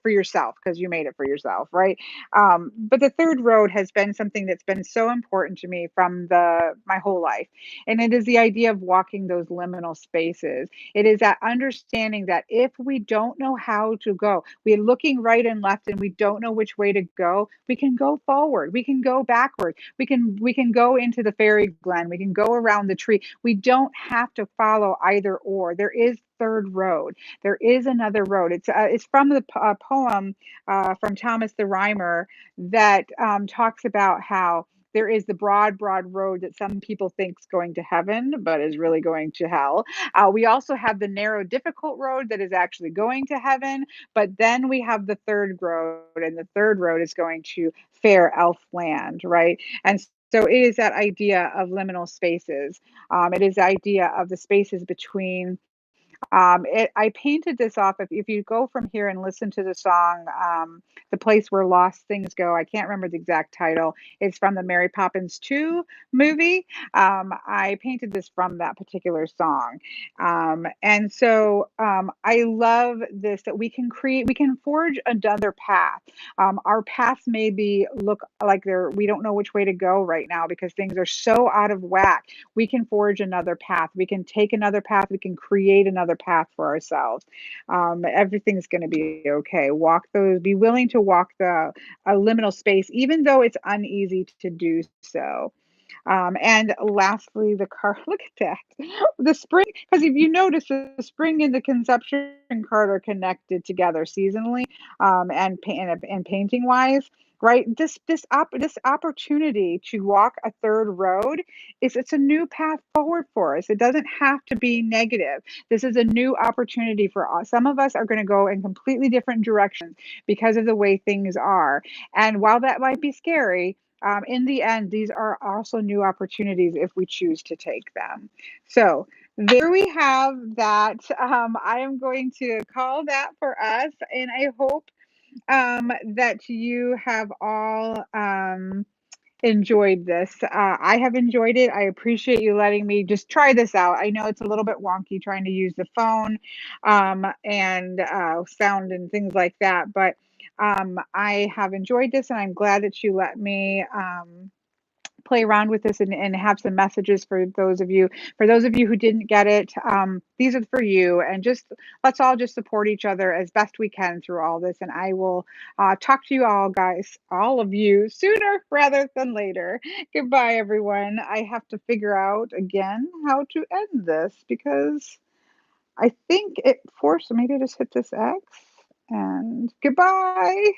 for yourself, because you made it for yourself, right? But the third road has been something that's been so important to me from my whole life, and it is the idea of walking those liminal spaces. It is that understanding that if we don't know how to go, we're looking right and left, and we don't know which way to go, we can go forward, we can go backward, we can go into the fairy glen, we can go around the tree. We don't have to follow either or. There is third road. There is another road. It's from the poem from Thomas the Rhymer that talks about how there is the broad road that some people think is going to heaven, but is really going to hell. We also have the narrow, difficult road that is actually going to heaven, but then we have the third road, and the third road is going to fair elf land, right? And so it is that idea of liminal spaces. It is the idea of the spaces between. I painted this off. If you go from here and listen to the song, "The Place Where Lost Things Go," I can't remember the exact title. It's from the Mary Poppins 2 movie. I painted this from that particular song. And so I love this, that we can forge another path. Our paths maybe look like we don't know which way to go right now because things are so out of whack. We can forge another path. We can take another path. We can create another path for ourselves. Everything's going to be okay. Be willing to walk the liminal space, even though it's uneasy to do so. And lastly, the car. Look at that. The spring, because if you notice, the spring and the conception card are connected together seasonally, and painting wise, right? This opportunity to walk a third road it's a new path forward for us. It doesn't have to be negative. This is a new opportunity for us. Some of us are going to go in completely different directions because of the way things are. And while that might be scary, in the end, these are also new opportunities if we choose to take them. So there we have that. I am going to call that for us, and I hope that you have all enjoyed this. I have enjoyed it. I appreciate you letting me just try this out. I know it's a little bit wonky trying to use the phone and sound and things like that, but I have enjoyed this, and I'm glad that you let me play around with this and have some messages for those of you. For those of you who didn't get it, these are for you. And just let's all just support each other as best we can through all this. And I will talk to you all, guys, all of you, sooner rather than later. Goodbye, everyone. I have to figure out again how to end this because I think it forced me to just hit this X. And goodbye.